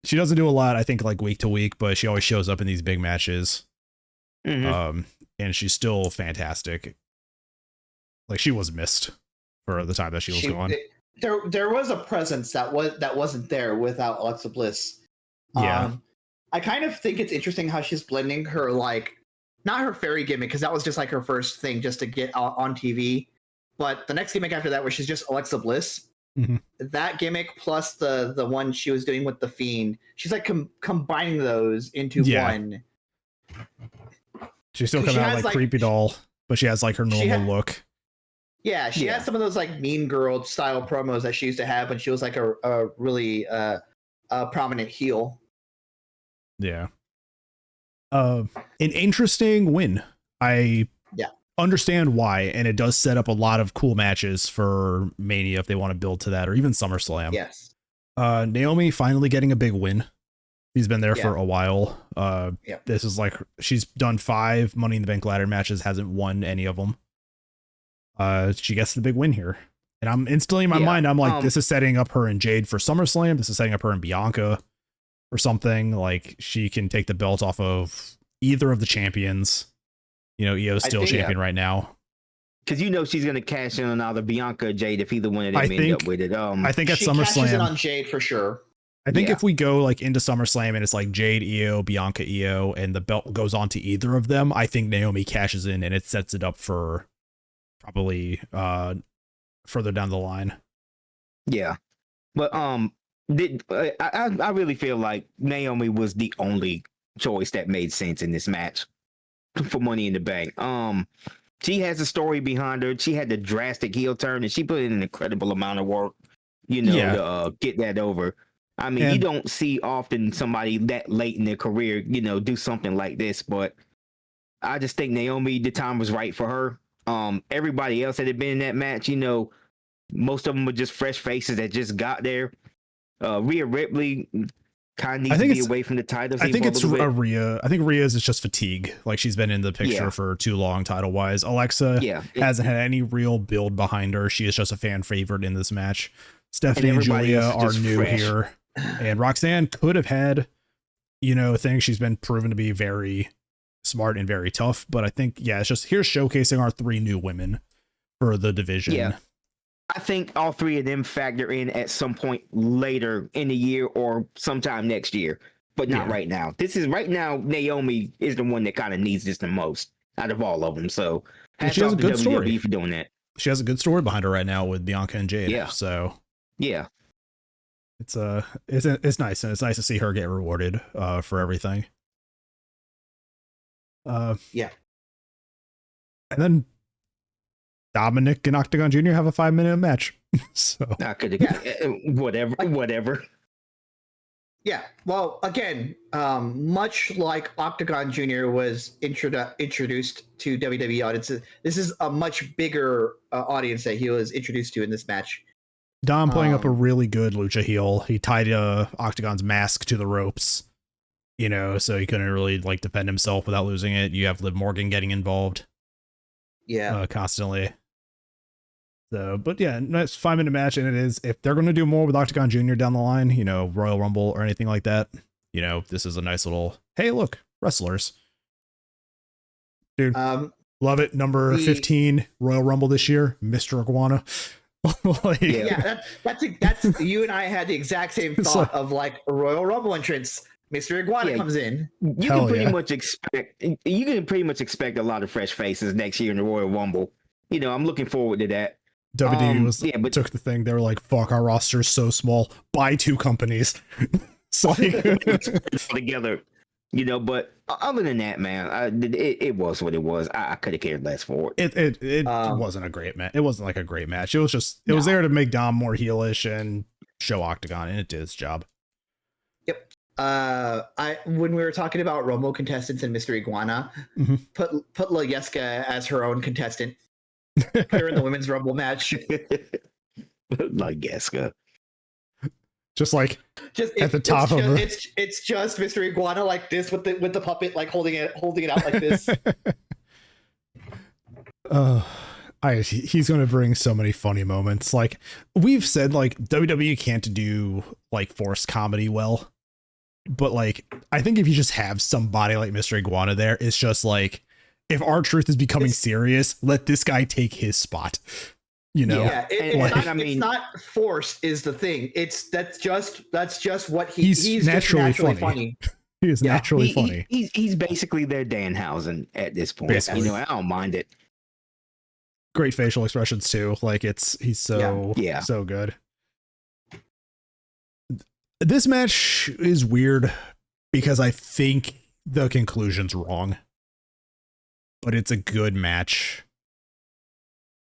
She doesn't do a lot, I think, like week to week, but she always shows up in these big matches. Mm-hmm. And she's still fantastic. Like, she was missed for the time that she was gone. There was a presence that wasn't there without Alexa Bliss. Yeah. I kind of think it's interesting how she's blending her, like, not her fairy gimmick, because that was just like her first thing just to get on TV. But the next gimmick after that, where she's just Alexa Bliss, that gimmick plus the one she was doing with the Fiend, she's like combining those into one. She's still coming out like creepy doll, but she has like her normal look. Yeah, she has some of those like Mean Girl style promos that she used to have when she was like a really prominent heel. Yeah. An interesting win. I understand why, and it does set up a lot of cool matches for Mania if they want to build to that, or even SummerSlam. Yes. Naomi finally getting a big win. She's been there for a while. This is like, she's done 5 Money in the Bank ladder matches, hasn't won any of them. She gets the big win here. And I'm instantly in my mind, I'm like, this is setting up her and Jade for SummerSlam. This is setting up her and Bianca or something. Like, she can take the belt off of either of the champions. You know, Io's still champion right now. Because you know she's going to cash in on either Bianca or Jade if either one of them end up with it. I think at she SummerSlam... cashes in on Jade for sure. I think if we go like into SummerSlam and it's like Jade, Io, Bianca, Io, and the belt goes on to either of them, I think Naomi cashes in and it sets it up for probably further down the line. Yeah. But I really feel like Naomi was the only choice that made sense in this match for Money in the Bank. She has a story behind her. She had the drastic heel turn and she put in an incredible amount of work, to get that over. I mean, you don't see often somebody that late in their career, do something like this, but I just think Naomi, the time was right for her. Everybody else that had been in that match, most of them were just fresh faces that just got there. Rhea Ripley kind of needs to be away from the titles. I think it's Rhea. I think Rhea's is just fatigue. Like, she's been in the picture for too long title wise. Alexa hasn't had any real build behind her. She is just a fan favorite in this match. Stephanie and Julia are new here. And Roxanne could have had, things. She's been proven to be very smart and very tough. But I think, it's just here's showcasing our 3 new women for the division. Yeah. I think all 3 of them factor in at some point later in the year or sometime next year, but not right now. Right now, Naomi is the one that kind of needs this the most out of all of them. So she has a good story for doing that. She has a good story behind her right now with Bianca and Jade. Yeah. So it's nice, and it's nice to see her get rewarded for everything. And then Dominic and Octagon Jr. have a 5-minute match. So whatever. Yeah. Well, again, much like Octagon Jr. was introduced to WWE audiences, this is a much bigger audience that he was introduced to in this match. Dom playing up a really good lucha heel. He tied Octagon's mask to the ropes, so he couldn't really like defend himself without losing it. You have Liv Morgan getting involved. Constantly. So, but nice 5-minute match, and it is, if they're going to do more with Octagon Jr. down the line, Royal Rumble or anything like that, this is a nice little, hey, look, wrestlers. Dude, love it. Number 15 Royal Rumble this year, Mr. Iguana. That's you and I had the exact same thought of like a Royal Rumble entrance. Mr. Iguana comes in. You can pretty much expect a lot of fresh faces next year in the Royal Rumble. I'm looking forward to that. WWE took the thing. They were like, "Fuck, our roster's so small. Buy 2 companies." So together, But other than that, man, it was what it was. I could have cared less for it. It wasn't a great match. It wasn't like a great match. It was just was there to make Dom more heelish and show Octagon, and it did its job. Yep. When we were talking about Rumble contestants and Mr. Iguana, put Layeska as her own contestant. Put her in the women's Rumble match. Layeska. Just at the top of her. It's just Mr. Iguana like this with the puppet like holding it out like this. He's going to bring so many funny moments. Like we've said, like WWE can't do like forced comedy well, but like I think if you just have somebody like Mr. Iguana there, it's just like if R-Truth is becoming serious, let this guy take his spot. You know, it's not forced is the thing. That's just what he's naturally funny. He is naturally funny. He's basically their Danhausen at this point. Basically. You know, I don't mind it. Great facial expressions too. Like he's so good. This match is weird because I think the conclusion's wrong, but it's a good match.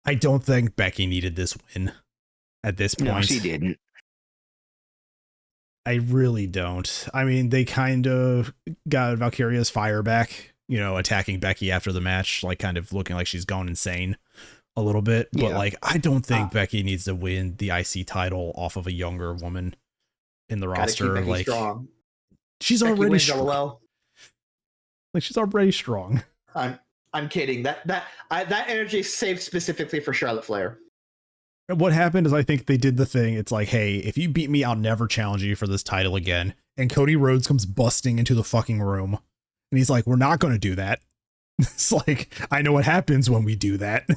I don't think Becky needed this win at this point. No, she didn't. I really don't. I mean, they kind of got Valkyria's fire back, you know, attacking Becky after the match, like kind of looking like she's gone insane a little bit. But like, I don't think Becky needs to win the IC title off of a younger woman in the roster. Like, strong. She's Becky already strong. Like, she's already strong. I'm kidding. That energy is saved specifically for Charlotte Flair. What happened is I think they did the thing. It's like, hey, if you beat me, I'll never challenge you for this title again. And Cody Rhodes comes busting into the fucking room. And he's like, we're not going to do that. It's like, I know what happens when we do that.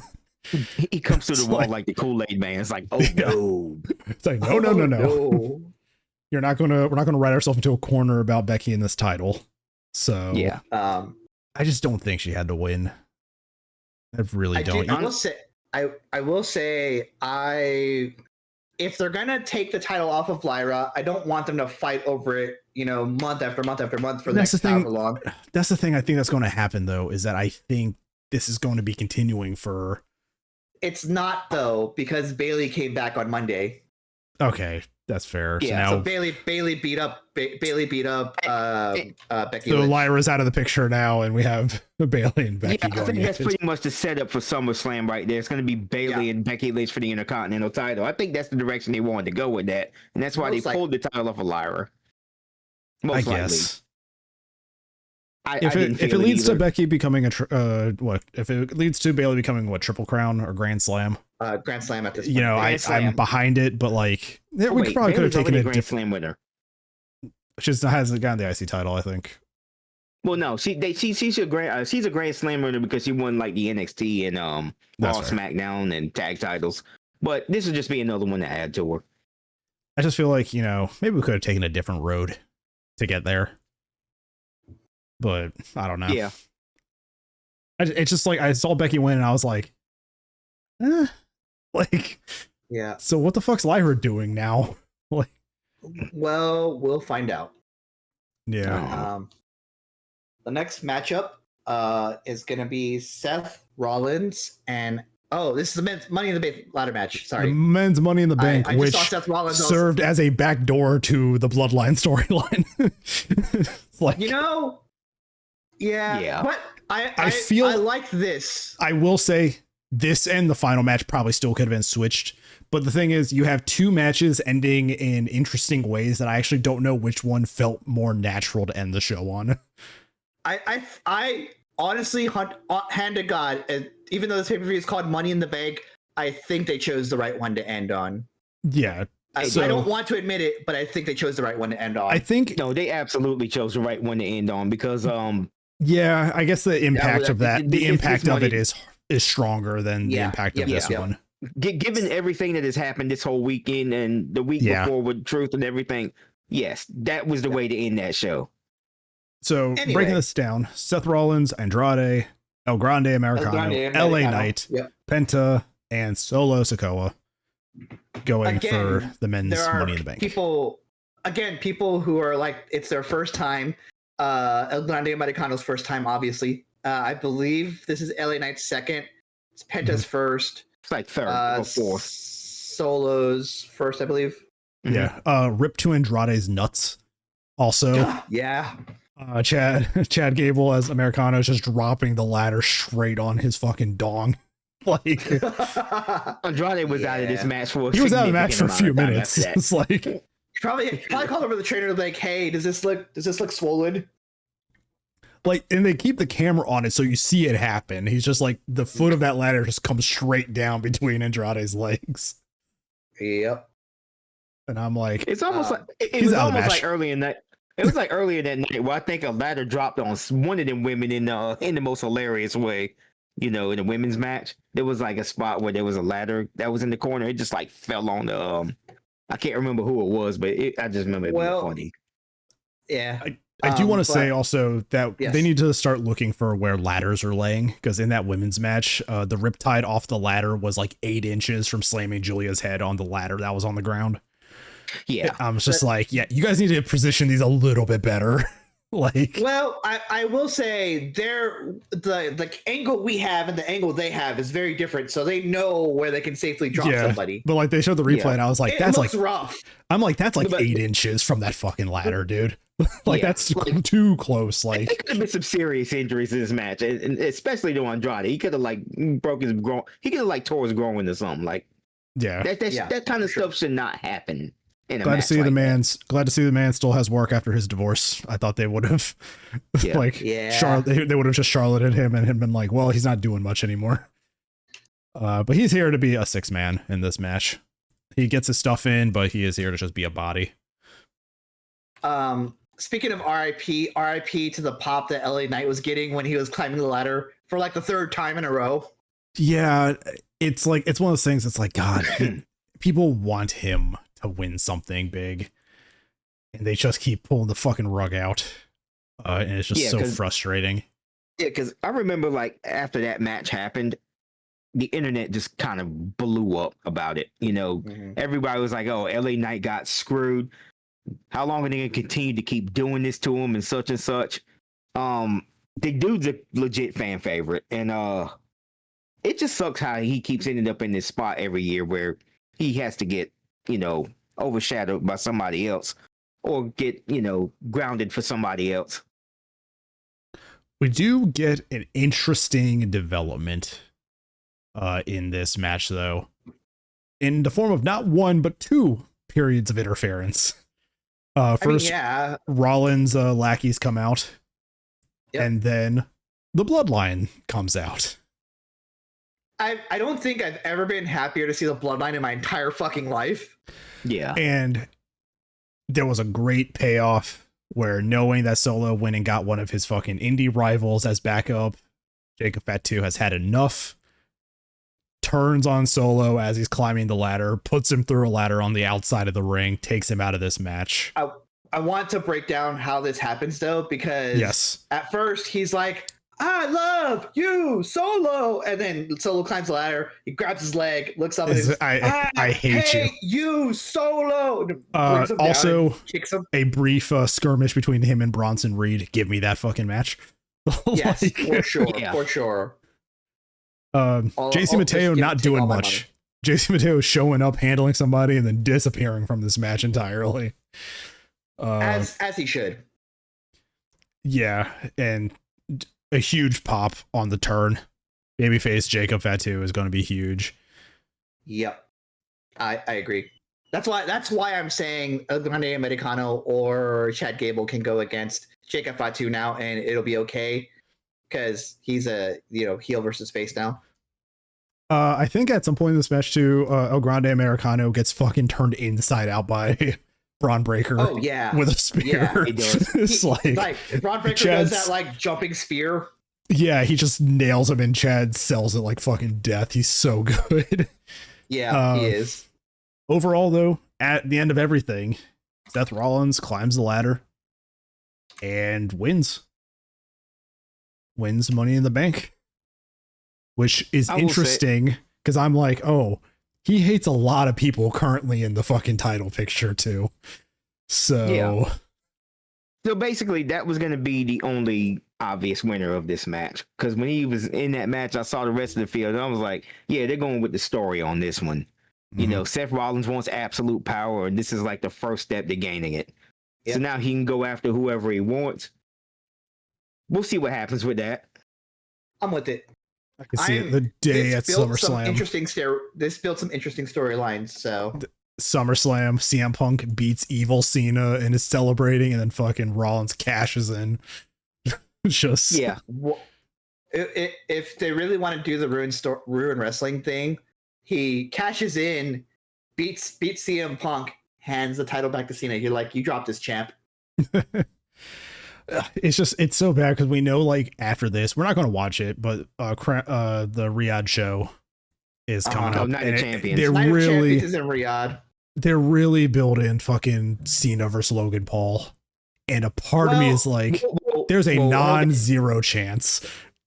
He comes to the wall like the Kool-Aid man. It's like, oh no. It's like, no. We're not going to write ourselves into a corner about Becky in this title. So yeah. I just don't think she had to win. I really don't. I will say, if they're gonna take the title off of Lyra, I don't want them to fight over it, you know, month after month after month for the next however long. That's the thing I think that's going to happen, though, is that I think this is going to be continuing for. It's not though, because Bayley came back on Monday. Okay, that's fair. Yeah, so Bayley beat up Becky. So Lyra's out of the picture now, and we have Bayley and Becky. Yeah, I think that's pretty much the setup for SummerSlam right there. It's going to be Bayley and Becky Lynch for the Intercontinental title. I think that's the direction they wanted to go with that, and that's why they pulled the title off of Lyra. Most likely. Guess. If it leads to Becky becoming if it leads to Bayley becoming Triple Crown or Grand Slam? Grand Slam at this point. You know, I'm behind it, but like we probably could have taken a Grand Slam winner. She hasn't gotten the IC title, I think. Well, no, she's a Grand Slam winner because she won like the NXT and Raw, SmackDown, and tag titles. But this would just be another one to add to her. I just feel like, you know, maybe we could have taken a different road to get there. But I don't know. Yeah. It's just like I saw Becky win and I was like, like, yeah. So what the fuck's Lyra doing now? Like, well, we'll find out. Yeah. The next matchup is going to be Seth Rollins and this is the men's Money in the Bank ladder match. Sorry, the men's Money in the Bank, which Seth Rollins served as a backdoor to the Bloodline storyline. Like, you know, yeah. But I like this. I will say this and the final match probably still could have been switched. But the thing is, you have two matches ending in interesting ways that I actually don't know which one felt more natural to end the show on. I honestly, hand to God, even though this pay-per-view is called Money in the Bank, I think they chose the right one to end on. Yeah. I don't want to admit it, but I think they chose the right one to end on. I think they absolutely chose the right one to end on because yeah, I guess the impact of it is stronger than the impact of this one. Given everything that has happened this whole weekend and the week before with Truth and everything, yes, that was the way to end that show. So breaking this down, Seth Rollins, Andrade, El Grande Americano, LA Knight, Penta, and Solo Sikoa going for the men's Money in the Bank. People who are like, it's their first time. El Grande Americano's first time, obviously. I believe this is LA Knight's second. It's Penta's first. It's like third or fourth. Solo's first, I believe. Yeah. Rip to Andrade's nuts. Also. Yeah. Chad Gable as Americano is just dropping the ladder straight on his fucking dong. Like Andrade was out of this match for a few minutes. It's like probably called over the trainer like, hey, does this look swollen? like, and they keep the camera on it so you see it happen. He's just like, the foot of that ladder just comes straight down between Andrade's legs. Yep. And I'm like, it's almost like it was almost like early in that. It was like earlier that night where I think a ladder dropped on one of them women in the most hilarious way. You know, in the women's match, there was like a spot where there was a ladder that was in the corner. It just like fell on the I can't remember who it was, but I just remember it being funny. Yeah. I do want to say also that they need to start looking for where ladders are laying, because in that women's match, the riptide off the ladder was like 8 inches from slamming Julia's head on the ladder that was on the ground. Yeah. I'm just like, yeah, you guys need to position these a little bit better. Like, well, I will say the angle we have and the angle they have is very different, so they know where they can safely drop somebody. But like, they showed the replay and I was like, that's like rough. I'm like, that's like 8 inches from that fucking ladder, dude. Like, that's like, too close. Like, there could have been some serious injuries in this match, and especially to Andrade. He could have like broke his groin. He could have like tore his groin or something. Like, that kind of stuff should not happen. Glad to see the man still has work after his divorce. I thought they would have they would have just Charlotted him and been like, well, he's not doing much anymore. But he's here to be a 6-man in this match. He gets his stuff in, but he is here to just be a body. Speaking of RIP to the pop that LA Knight was getting when he was climbing the ladder for like the 3rd time in a row. Yeah, it's like, it's one of those things. It's like, God, people want him to win something big, and they just keep pulling the fucking rug out, and it's just so frustrating. Yeah, because I remember like after that match happened, the internet just kind of blew up about it. You know, everybody was like, "Oh, LA Knight got screwed. How long are they gonna continue to keep doing this to him and such and such?" The dude's a legit fan favorite, and it just sucks how he keeps ending up in this spot every year where he has to get, you know, overshadowed by somebody else or get, you know, grounded for somebody else. We do get an interesting development in this match, though, in the form of not 1 but 2 periods of interference. First, Rollins' lackeys come out, and then the Bloodline comes out. I don't think I've ever been happier to see the Bloodline in my entire fucking life. Yeah. And there was a great payoff where, knowing that Solo went and got one of his fucking indie rivals as backup, Jacob Fatu has had enough, turns on Solo as he's climbing the ladder, puts him through a ladder on the outside of the ring, takes him out of this match. I want to break down how this happens, though, because at first he's like, "I love you, Solo," and then Solo climbs the ladder. He grabs his leg, looks up, and I hate you, Solo. Also, kicks him. A brief skirmish between him and Bronson Reed. Give me that fucking match. Yes, for sure. JC Mateo not doing much. JC Mateo showing up, handling somebody, and then disappearing from this match entirely. As he should. Yeah, and a huge pop on the turn. Babyface Jacob Fatu is going to be huge. Yep, I agree. That's why I'm saying El Grande Americano or Chad Gable can go against Jacob Fatu now, and it'll be okay because he's a heel versus face now. I think at some point in this match too, El Grande Americano gets fucking turned inside out by Braun Breaker. Oh yeah, with a spear. Yeah, he does. It's like Braun Breaker does that like jumping spear. Yeah, he just nails him, and Chad sells it like fucking death. He's so good. Yeah, he is. Overall, though, at the end of everything, Seth Rollins climbs the ladder and wins Money in the Bank, which is interesting because I'm like, oh, he hates a lot of people currently in the fucking title picture too. So basically that was going to be the only obvious winner of this match, because when he was in that match, I saw the rest of the field and I was like, yeah, they're going with the story on this one. You know, Seth Rollins wants absolute power, and this is like the first step to gaining it. So now he can go after whoever he wants. We'll see what happens with that. I'm with it. I can see it the day at SummerSlam. This built some interesting storylines. So SummerSlam, CM Punk beats Evil Cena and is celebrating, and then fucking Rollins cashes in. Just Yeah. If they really want to do the ruin wrestling thing, he cashes in, beats CM Punk, hands the title back to Cena. You're like, you dropped this, champ. It's so bad because we know like after this we're not going to watch it, but the Riyadh show is coming up. Night of Champions. They're Night of really Champions is in Riyadh. They're really building fucking Cena versus Logan Paul, and a part of me is like, there's a non-zero chance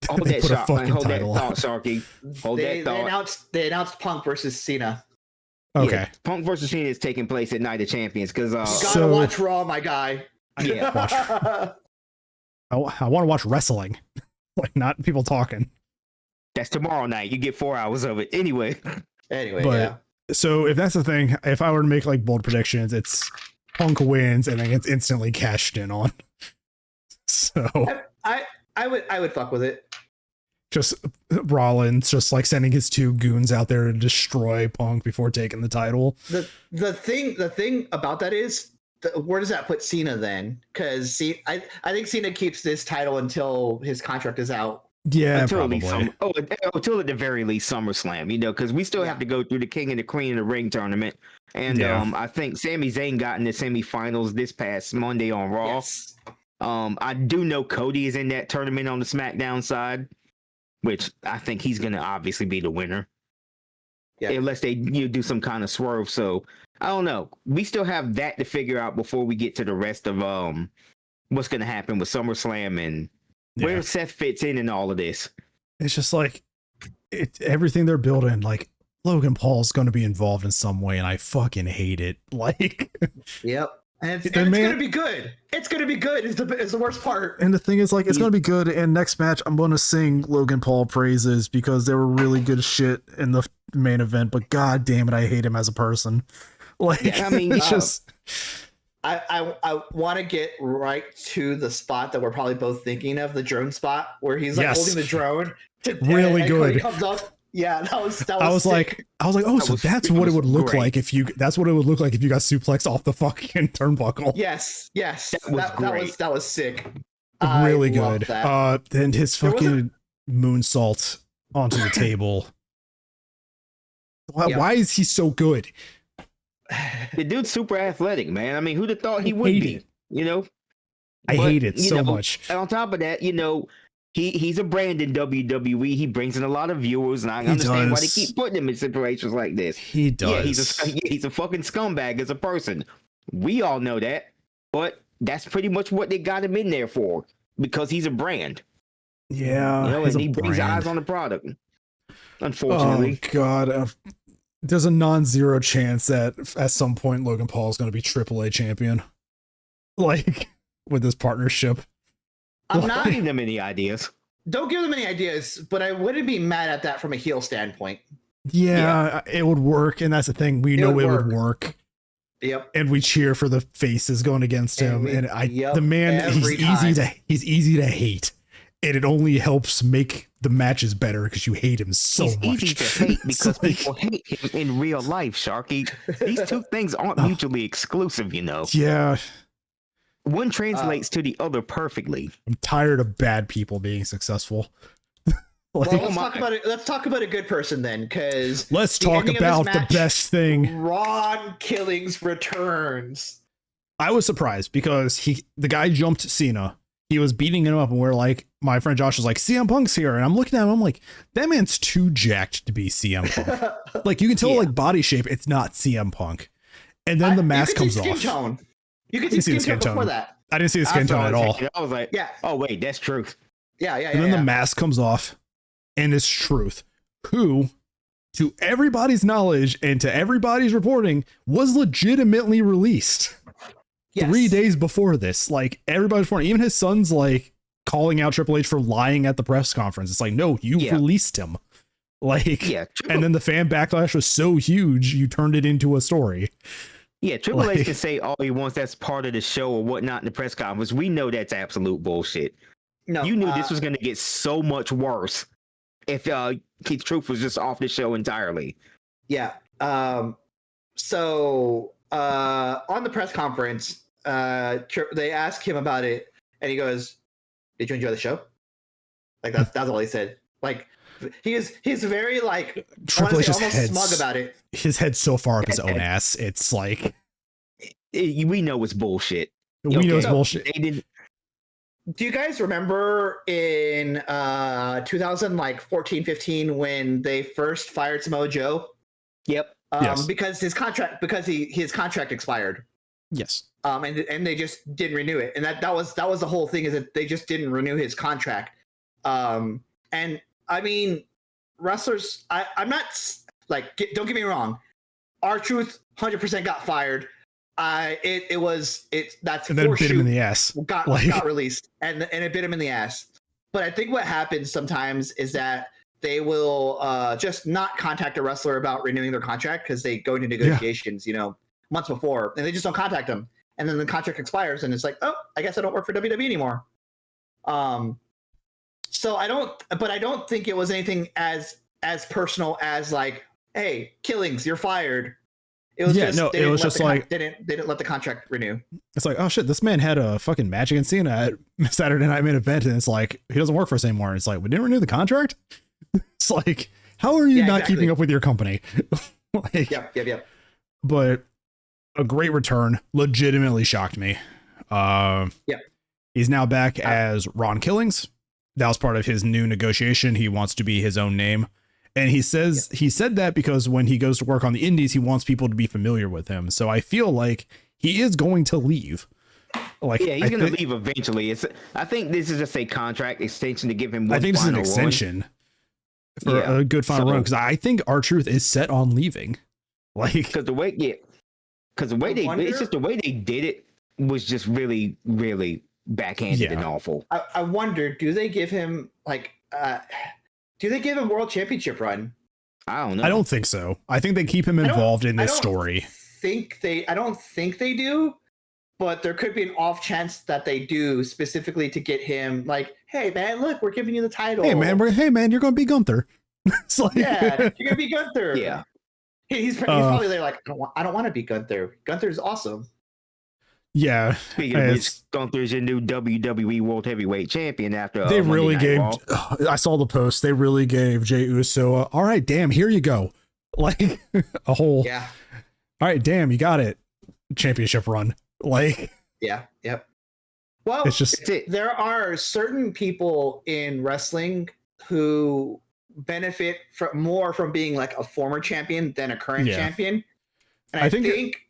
that they put a fucking title out. Sharky. Hold that thought. They announced Punk versus Cena. Okay, yeah, Punk versus Cena is taking place at Night of Champions because gotta watch Raw, my guy. Yeah. I want to watch wrestling, like not people talking. That's tomorrow night. You get 4 hours of it anyway. But, so if that's the thing, if I were to make like bold predictions, it's Punk wins and then it's instantly cashed in on. So I would fuck with it. Just Rollins just like sending his two goons out there to destroy Punk before taking the title. The thing about that is, where does that put Cena then? Because I think Cena keeps this title until his contract is out. Yeah, until probably. Until at the very least SummerSlam, because we still have to go through the King and the Queen of the Ring tournament. And I think Sami Zayn got in the semifinals this past Monday on Raw. Yes. I do know Cody is in that tournament on the SmackDown side, which I think he's going to obviously be the winner. Yeah. Unless they do some kind of swerve. So I don't know. We still have that to figure out before we get to the rest of what's going to happen with SummerSlam and where Seth fits in all of this. It's just like everything they're building. Like Logan Paul's going to be involved in some way, and I fucking hate it. Like, yep. And it's going to be good. It's going to be good is the worst part. And the thing is, like, it's going to be good. And next match, I'm going to sing Logan Paul praises because they were really good shit in the main event. But god damn it, I hate him as a person. Like, I mean, it's just. I want to get right to the spot that we're probably both thinking of, the drone spot where he's like holding the drone. Really good. Comes up. Yeah, that was. I was like, oh, so that's what it would look like if you. That's what it would look like if you got suplexed off the fucking turnbuckle. Yes. That was sick. Really good. Then his fucking moonsault onto the table. Why is he so good? The dude's super athletic, man. I mean, who'd have thought he would be? I hate it so much. And on top of that, he's a brand in WWE. He brings in a lot of viewers, and I understand why they keep putting him in situations like this. He does. Yeah, he's a fucking scumbag as a person. We all know that, but that's pretty much what they got him in there for, because he's a brand. Yeah, and he brings eyes on the product. Unfortunately, oh god. There's a non-zero chance that at some point Logan Paul is going to be AAA champion, like with this partnership. I'm not giving them any ideas. Don't give them any ideas, but I wouldn't be mad at that from a heel standpoint. Yeah, it would work, and that's the thing. We know it would work. Yep. And we cheer for the faces going against him, and the man, he's easy to hate, and it only helps make the matches better because you hate him so much. He's easy to hate because people hate him in real life, Sharky. These two things aren't mutually exclusive, Yeah. One translates to the other perfectly. I'm tired of bad people being successful. Well, let's talk about a good person then, because let's talk about the best thing. Ron Killings returns. I was surprised because the guy jumped Cena. He was beating him up, and we're like, my friend Josh was like, CM Punk's here, and I'm looking at him, I'm like, that man's too jacked to be CM Punk. Like, you can tell like body shape, it's not CM Punk. And then the mask comes off. Tone. You can see the skin tone before that. I didn't see the skin tone at all. I was like, oh wait, that's truth. Yeah. And then the mask comes off, and it's Truth, who, to everybody's knowledge and to everybody's reporting, was legitimately released 3 days before this. Like, everybody's reporting, even his son's like calling out Triple H for lying at the press conference. It's like, no, you released him. Like, and then the fan backlash was so huge, you turned it into a story. Yeah, Triple H can say all he wants, that's part of the show or whatnot in the press conference. We know that's absolute bullshit. No, you knew this was going to get so much worse if Keith Truth was just off the show entirely. Yeah. So on the press conference, they ask him about it, and he goes, Did you enjoy the show? Like that's all he said. Like he's very like Triple H's almost smug about it. His head's so far up his own ass. It's like we know it's bullshit. We know it's bullshit. They didn't. Do you guys remember in 2014, 15 when they first fired Samoa Joe? Yep. Yes. Because his contract expired. Yes. And they just didn't renew it, and that was the whole thing, is that they just didn't renew his contract. And I mean, wrestlers, I'm not like, don't get me wrong, R-Truth 100% got fired. That's and then bit him in the ass. Got released, and it bit him in the ass. But I think what happens sometimes is that they will just not contact a wrestler about renewing their contract because they go into negotiations, months before, and they just don't contact them. And then the contract expires, and it's like, oh, I guess I don't work for WWE anymore. So I don't think it was anything as personal as like, hey, Killings, you're fired. It was they didn't let the contract renew. It's like, oh shit, this man had a fucking match against Cena at Saturday Night Main Event, and it's like, he doesn't work for us anymore. And it's like, we didn't renew the contract. It's like, how are you not keeping up with your company? Like, yep. But a great return, legitimately shocked me. He's now back as Ron Killings. That was part of his new negotiation. He wants to be his own name. And he says he said that because when he goes to work on the indies, he wants people to be familiar with him. So I feel like he is going to leave. Like, he's going to leave eventually. I think this is just a contract extension to give him one. I think this is an extension for a good final run, because I think R-Truth is set on leaving. Like, because the way it's just the way they did it was just really, really backhanded and awful. I wonder, do they give him World Championship run? I don't know. I don't think so. I think they keep him involved in this story. I don't think they do, but there could be an off chance that they do, specifically to get him like, hey man, look, we're giving you the title. Hey man, you're going to be Gunther. It's like, yeah, you're going to be Gunther. Yeah. He's probably there like, I don't want to be Gunther. Gunther's awesome. Yeah. Speaking of which, Gunther's your new WWE World Heavyweight Champion after they really gave. I saw the post. They really gave Jey Uso. All right, damn, here you go. Like a whole. Yeah. All right, damn, you got it. Championship run. Like. Yeah. Yep. Well, it's just there are certain people in wrestling who benefit more from being like a former champion than a current champion, and I think.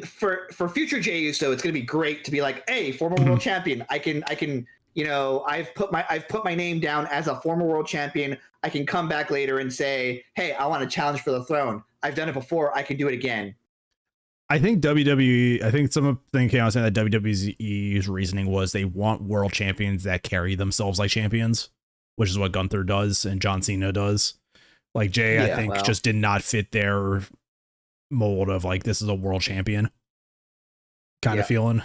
For future Jey Uso, it's going to be great to be like, hey, former world champion. I can, I've put my name down as a former world champion. I can come back later and say, hey, I want to challenge for the throne. I've done it before. I can do it again. I think WWE, something came out saying that WWE's reasoning was they want world champions that carry themselves like champions, which is what Gunther does and John Cena does. Like Jay, I think just did not fit their mold of like, this is a world champion kind of feeling.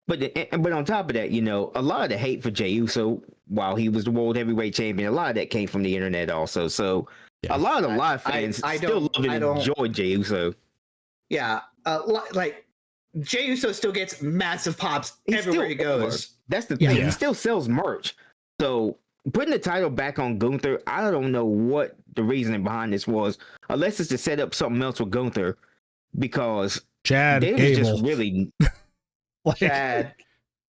But on top of that, a lot of the hate for Jey Uso while he was the world heavyweight champion, a lot of that came from the internet also. So a lot of the live fans still love and enjoy Jey Uso. Yeah, like Jey Uso still gets massive pops everywhere he goes. That's the thing. He still sells merch. So putting the title back on Gunther, I don't know what the reasoning behind this was, unless it's to set up something else with Gunther, because Chad they Gable. was just really like, Chad.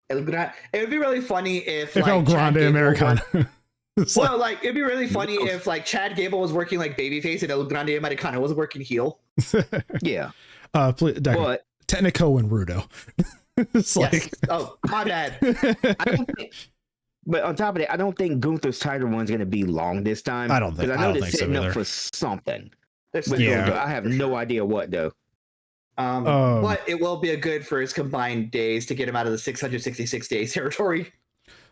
It would be really funny if El Grande Americano. It'd be really funny if like Chad Gable was working like babyface and El Grande Americano was working heel. Yeah. But Technico and Rudo. It's like, oh, my bad. But on top of that, I don't think Gunther's title run's going to be long this time. I don't think. Because I know they're setting up for something. I have no idea what though. But it will be a good for his combined days to get him out of the 666 days territory.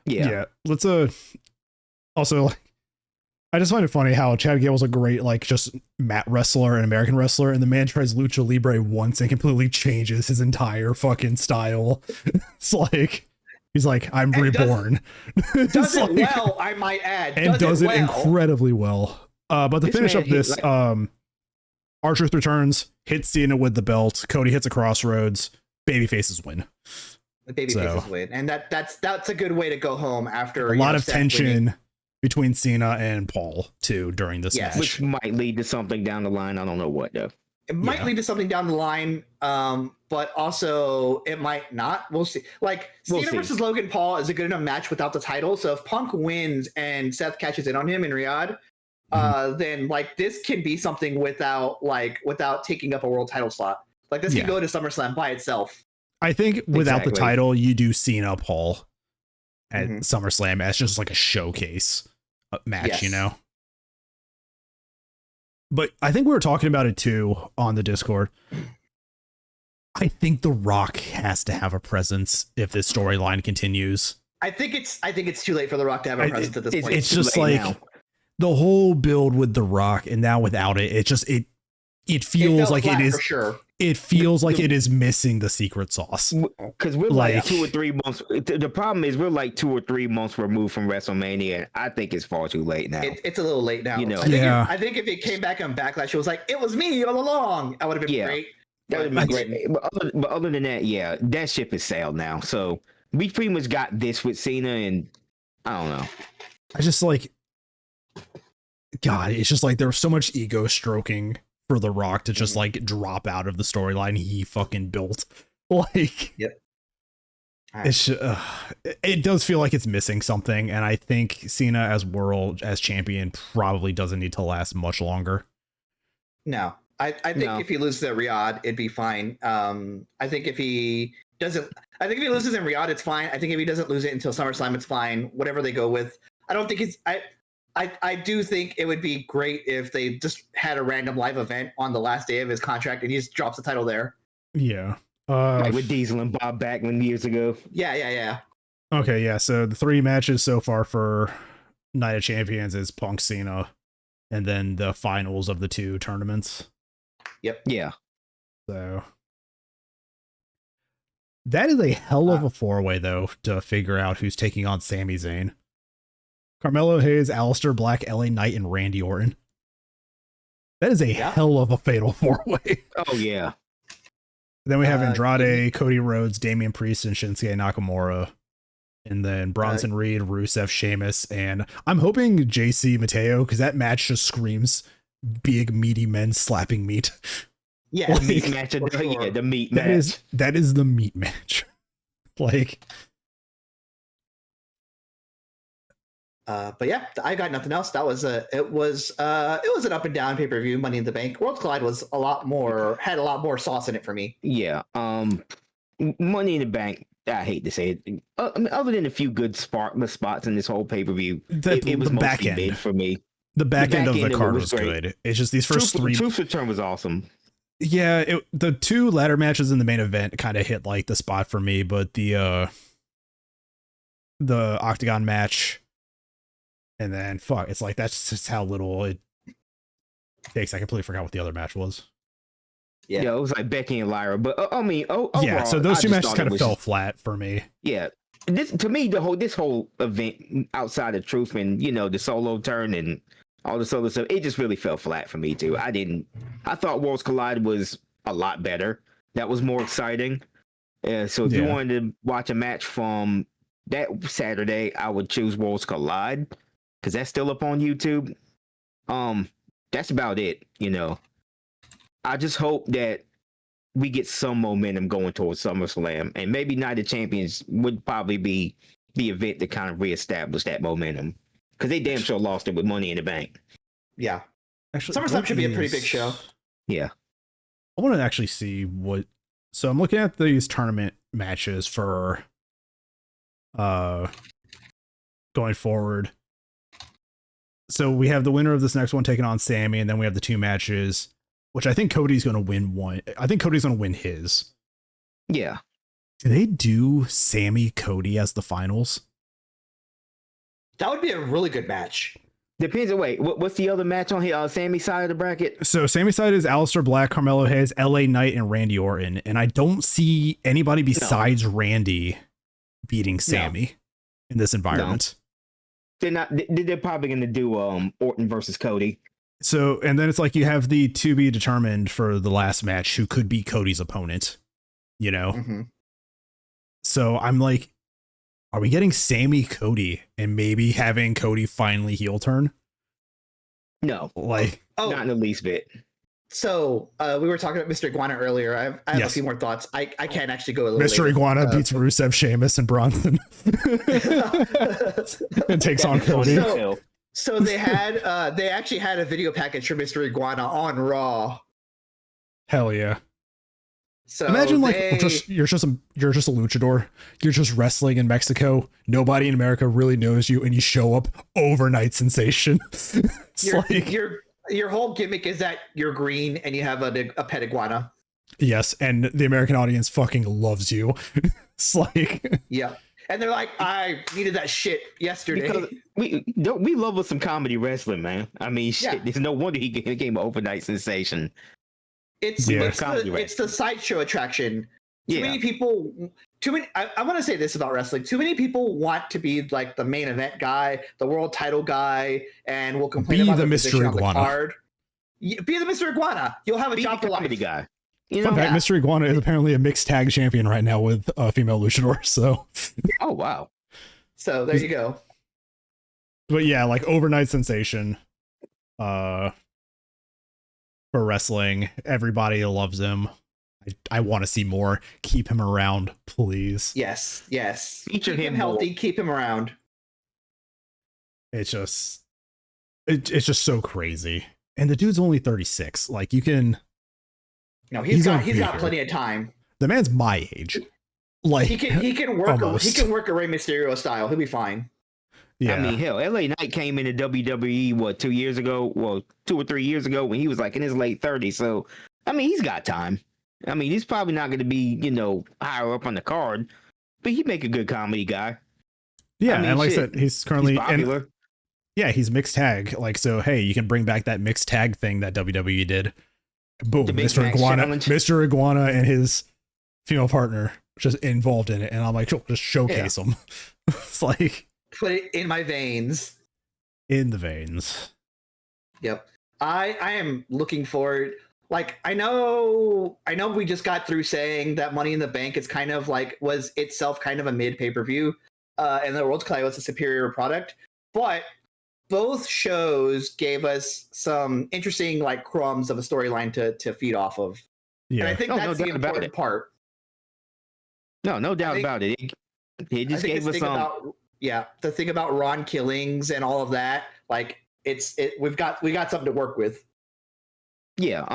Yeah. Let's also, I just find it funny how Chad Gable's a great just mat wrestler and American wrestler, and the man tries lucha libre once and completely changes his entire fucking style. It's like, he's like, I'm reborn. Does it well, I might add. And does it incredibly well. But to finish up this, R-Truth returns, hits Cena with the belt. Cody hits a crossroads. Babyfaces win. The baby faces win, and that's a good way to go home after a lot of Seth tension winning. between Cena and Paul too during this match, which might lead to something down the line. I don't know what though. It might lead to something down the line, but also it might not. We'll see. Like Cena versus Logan Paul is a good enough match without the title. So if Punk wins and Seth catches in on him in Riyadh, then like this can be something without taking up a world title slot. Like this can go to SummerSlam by itself. I think without the title, you do Cena Paul at SummerSlam as just like a showcase match, you know? But I think we were talking about it too on the Discord. I think The Rock has to have a presence if this storyline continues. I think it's too late for The Rock to have a presence at this point. It's just like the whole build with The Rock and now without it, it feels like it is for sure. It feels like it is missing the secret sauce. Because we're like 2 or 3 months. The problem is we're like 2 or 3 months removed from WrestleMania. I think it's far too late now. It's a little late now. You know, I think if it came back on Backlash, it was like, it was me all along. That would have been great. That would have been great. But other than that, that ship is sailed now. So we pretty much got this with Cena, and I don't know. I just like, God, it's just like there was so much ego stroking for The Rock to just like drop out of the storyline he fucking built. Like, it's it does feel like it's missing something, and I think Cena as champion probably doesn't need to last much longer. No, I think if he loses at Riyadh, it'd be fine. I think if he loses in Riyadh, it's fine. I think if he doesn't lose it until SummerSlam, it's fine. Whatever they go with. I don't think I do think it would be great if they just had a random live event on the last day of his contract and he just drops the title there. Yeah. Like with Diesel and Bob Backlund years ago. Yeah. Okay, yeah. So the 3 matches so far for Night of Champions is Punk, Cena, and then the finals of the 2 tournaments. Yep. Yeah. So that is a hell of a 4-way, though, to figure out who's taking on Sami Zayn. Carmelo Hayes, Aleister Black, LA Knight, and Randy Orton. That is a hell of a fatal 4-way. Oh, yeah. Then we have Andrade, Cody Rhodes, Damian Priest, and Shinsuke Nakamura. And then Bronson Reed, Rusev, Sheamus, and I'm hoping JC Mateo, because that match just screams big, meaty men slapping meat. Yeah, like, meat match. The meat match. That is the meat match. Like... but yeah, I got nothing else. That was it was an up and down pay-per-view. Money in the Bank. Worlds Collide was had a lot more sauce in it for me. Yeah. Money in the Bank. I hate to say it. I mean, other than a few good spots in this whole pay-per-view, it was the back mostly end mid for me. The back end of the card was good. It's just these first 3. Truth's Return was awesome. Yeah, the 2 ladder matches in the main event kind of hit like the spot for me, but the Octagon match. And then, it's like, that's just how little it takes. I completely forgot what the other match was. Yeah, it was like Becky and Lyra. But, I mean, overall, yeah, so those 2 matches kind of fell flat for me. Yeah. To me, this whole event outside of Truth and, the solo turn and all the solo stuff, it just really fell flat for me, too. I thought Worlds Collide was a lot better. That was more exciting. So if you wanted to watch a match from that Saturday, I would choose Worlds Collide. Because that's still up on YouTube. That's about it, I just hope that we get some momentum going towards SummerSlam, and maybe Night of Champions would probably be the event to kind of reestablish that momentum. Because they damn sure lost it with Money in the Bank. Yeah. Actually, SummerSlam should be a pretty big show. Yeah. I want to actually see what... So I'm looking at these tournament matches for going forward. So we have the winner of this next one taking on Sammy, and then we have the 2 matches, which I think Cody's going to win one. I think Cody's going to win his. Yeah. Do they do Sammy Cody as the finals? That would be a really good match. Depends. Wait, what's the other match on here? Sammy's side of the bracket? So Sammy's side is Aleister Black, Carmelo Hayes, LA Knight, and Randy Orton. And I don't see anybody besides Randy beating Sammy in this environment. They're probably going to do Orton versus Cody. So, and then it's like you have the to be determined for the last match who could be Cody's opponent, Mm-hmm. So I'm like, are we getting Sammy Cody and maybe having Cody finally heel turn? No, Like, not in the least bit. So we were talking about Mr. Iguana earlier. I have a few more thoughts. I can actually go a little Mr. later. Iguana beats Rusev, Sheamus, and Bronson and takes on Cody. So they actually had a video package for Mr. Iguana on Raw. Hell yeah. So imagine you're just a luchador. You're just wrestling in Mexico. Nobody in America really knows you, and you show up overnight sensation. Your whole gimmick is that you're green and you have a pet iguana. Yes, and the American audience fucking loves you. It's like, yeah, and they're like, I needed that shit yesterday. Because we love us some comedy wrestling, man. I mean, shit. Yeah. There's no wonder he became an overnight sensation. It's the sideshow attraction. Too many people. I want to say this about wrestling. Too many people want to be like the main event guy, the world title guy, and will complain about the Mr. Iguana. Be the Mr. Iguana. You'll have a job for life. Guy. Fun fact: Mr. Iguana is apparently a mixed tag champion right now with a female luchador. So. Oh wow. So there you go. But yeah, like overnight sensation. For wrestling, everybody loves him. I want to see more. Keep him around, please. Yes. Feature him healthy. Keep him around. It's just so crazy. And the dude's only 36. Like you can. No, he's got plenty of time. The man's my age. Like he can work a Rey Mysterio style. He'll be fine. Yeah. I mean, hell, LA Knight came into WWE 2 years ago, 2 or 3 years ago when he was like in his late 30s. So, I mean, he's got time. I mean, he's probably not going to be, higher up on the card, but he make a good comedy guy. Yeah, I mean, and like I said, he's currently popular. He's mixed tag. Like, so hey, you can bring back that mixed tag thing that WWE did. Boom, Mr. Iguana and his female partner just involved in it, and I'm like, just showcase them. It's like. Put it in my veins. In the veins. Yep. I am looking forward. Like, I know we just got through saying that Money in the Bank is kind of like was itself kind of a mid pay-per-view, and the World's Collide was a superior product. But both shows gave us some interesting like crumbs of a storyline to feed off of. Yeah. And I think that's the important part. No doubt about it. It just gave us some. The thing about Ron killings and all of that, like we got something to work with. Yeah,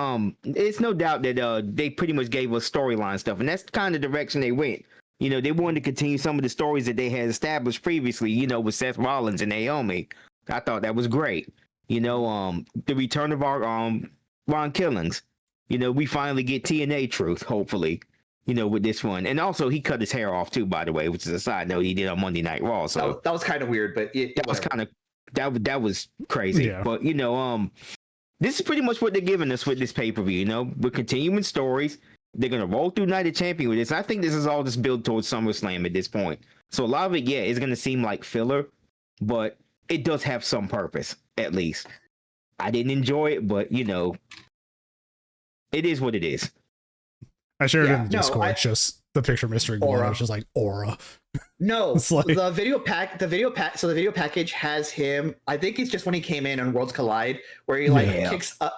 it's no doubt that they pretty much gave us storyline stuff, and that's the kind of direction they went. They wanted to continue some of the stories that they had established previously, with Seth Rollins and Naomi. I thought that was great. The return of our Ron killings. We finally get TNA truth, hopefully. With this one. And also he cut his hair off too, by the way, which is a side note he did on Monday Night Raw. So that was kind of weird, but that was crazy. Yeah. But this is pretty much what they're giving us with this pay-per-view. We're continuing stories. They're gonna roll through Night of Champion with this. I think this is all just built towards SummerSlam at this point. So a lot of it, is gonna seem like filler, but it does have some purpose, at least. I didn't enjoy it, but it is what it is. I shared it in the Discord, just the picture of Mr. Iguana. It's just like aura. No, like, the video package has him. I think it's just when he came in on Worlds Collide, where he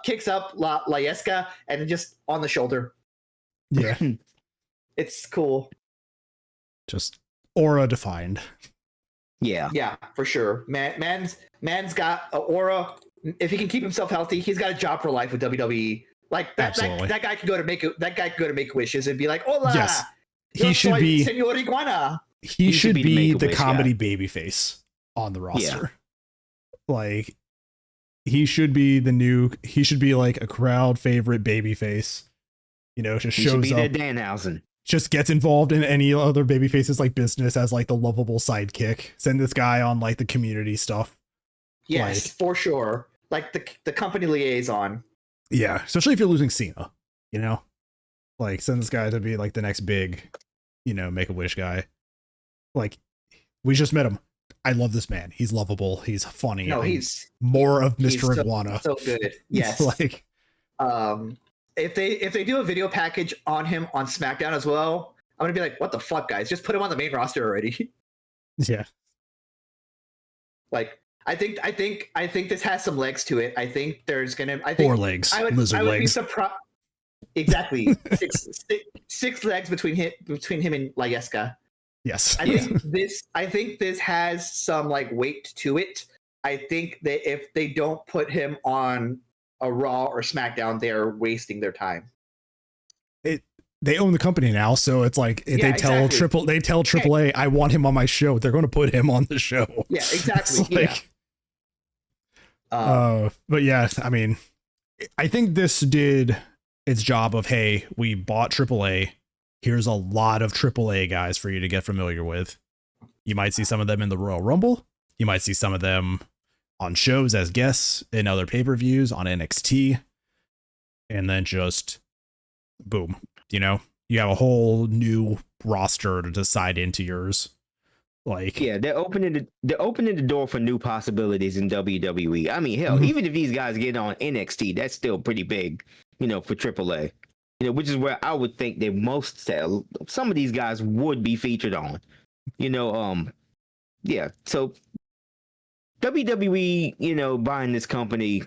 kicks up La Yesca and just on the shoulder. Yeah, it's cool. Just aura defined. Yeah, for sure. Man's got an aura. If he can keep himself healthy, he's got a job for life with WWE. Like that guy could go to make wishes and be like, "Hola." Yes, he should be Senor Iguana. He should be the comedy babyface on the roster. Yeah. Like he should be he should be like a crowd favorite babyface. Just shows up. That Danhausen. Just gets involved in any other babyface's like business as like the lovable sidekick. Send this guy on like the community stuff. Yes, for sure. Like the company liaison. Yeah, especially if you're losing Cena, like send this guy to be like the next big, Make-A-Wish guy. Like we just met him. I love this man. He's lovable. He's funny. No, he's more of Mr. Iguana. So good. Yes. Like, if they do a video package on him on SmackDown as well, I'm gonna be like, what the fuck, guys? Just put him on the main roster already. Yeah. Like, I think this has some legs to it. I think there's gonna. I think 4 legs. I would Lizard be legs. surprised. Exactly, six legs between him and Layeska. Yes. I think this has some like weight to it. I think that if they don't put him on a Raw or SmackDown, they're wasting their time. They own the company now, so it's like if Yeah, they tell exactly. AAA, I want him on my show, they're going to put him on the show. Yeah, exactly. It's like, but yeah, I mean, I think this did its job of, hey, we bought AAA. Here's a lot of AAA guys for you to get familiar with. You might see some of them in the Royal Rumble. You might see some of them on shows as guests in other pay-per-views on NXT. And then just boom, you know, you have a whole new roster to decide into yours. Like, yeah, they're opening the door for new possibilities in WWE. I mean, hell, even if these guys get on NXT, that's still pretty big, you know, for AAA. You know, which is where I would think they some of these guys would be featured on. You know, yeah. So WWE, you know, buying this company,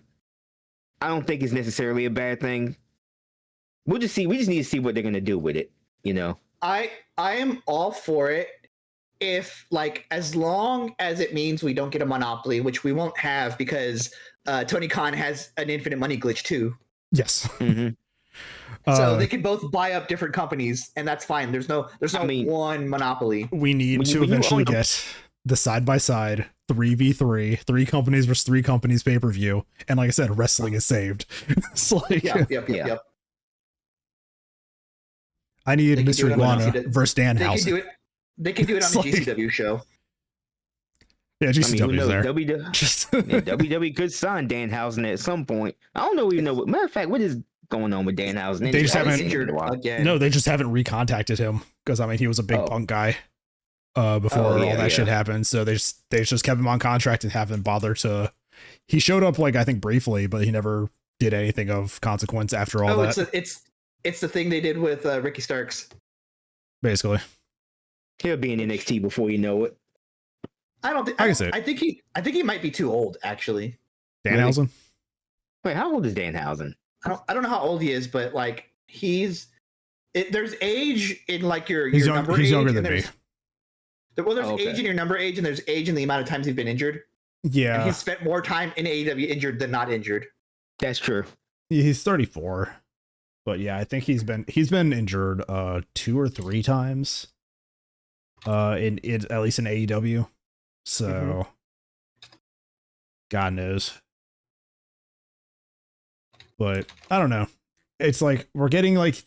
I don't think is necessarily a bad thing. We'll just see. We just need to see what they're gonna do with it. You know, I am all for it. If like, as long as it means we don't get a monopoly, which we won't have because Tony Khan has an infinite money glitch too. yes. So they can both buy up different companies, and that's fine. There's no one monopoly. We need to eventually get the side-by-side 3v3, 3 companies versus 3 companies pay-per-view. And like I said, wrestling is saved. It's like, Yep. I need They can Mr. do it on Iguana LCW. versus Danhausen. They can do it on the It's like- GCW show. Yeah, I mean, who GCW's knows? there. WWE could sign Danhausen at some point. I don't know even know what. Matter of fact, what is going on with Danhausen? They just He's haven't- injured again. No, they just haven't recontacted him because I mean he was a big Punk guy before all yeah, that shit happened. So they just kept him on contract and haven't bothered to. He showed up like I think briefly, but he never did anything of consequence after all that. It's the thing they did with Ricky Starks. Basically, He'll be in NXT before you know it. I don't think. I can see it. I think he might be too old actually. Danhausen. Wait, how old is Danhausen? I don't know how old he is, but like there's age in like your He's number he's age, younger and than me. there's Oh, okay. age in your number age, and there's age in the amount of times he's been injured. And Yeah, he's spent more time in AEW injured than not injured. That's true. he's 34. But yeah, I think he's been injured 2 or 3 times. In at least in AEW. So God knows. But I don't know. It's like we're getting like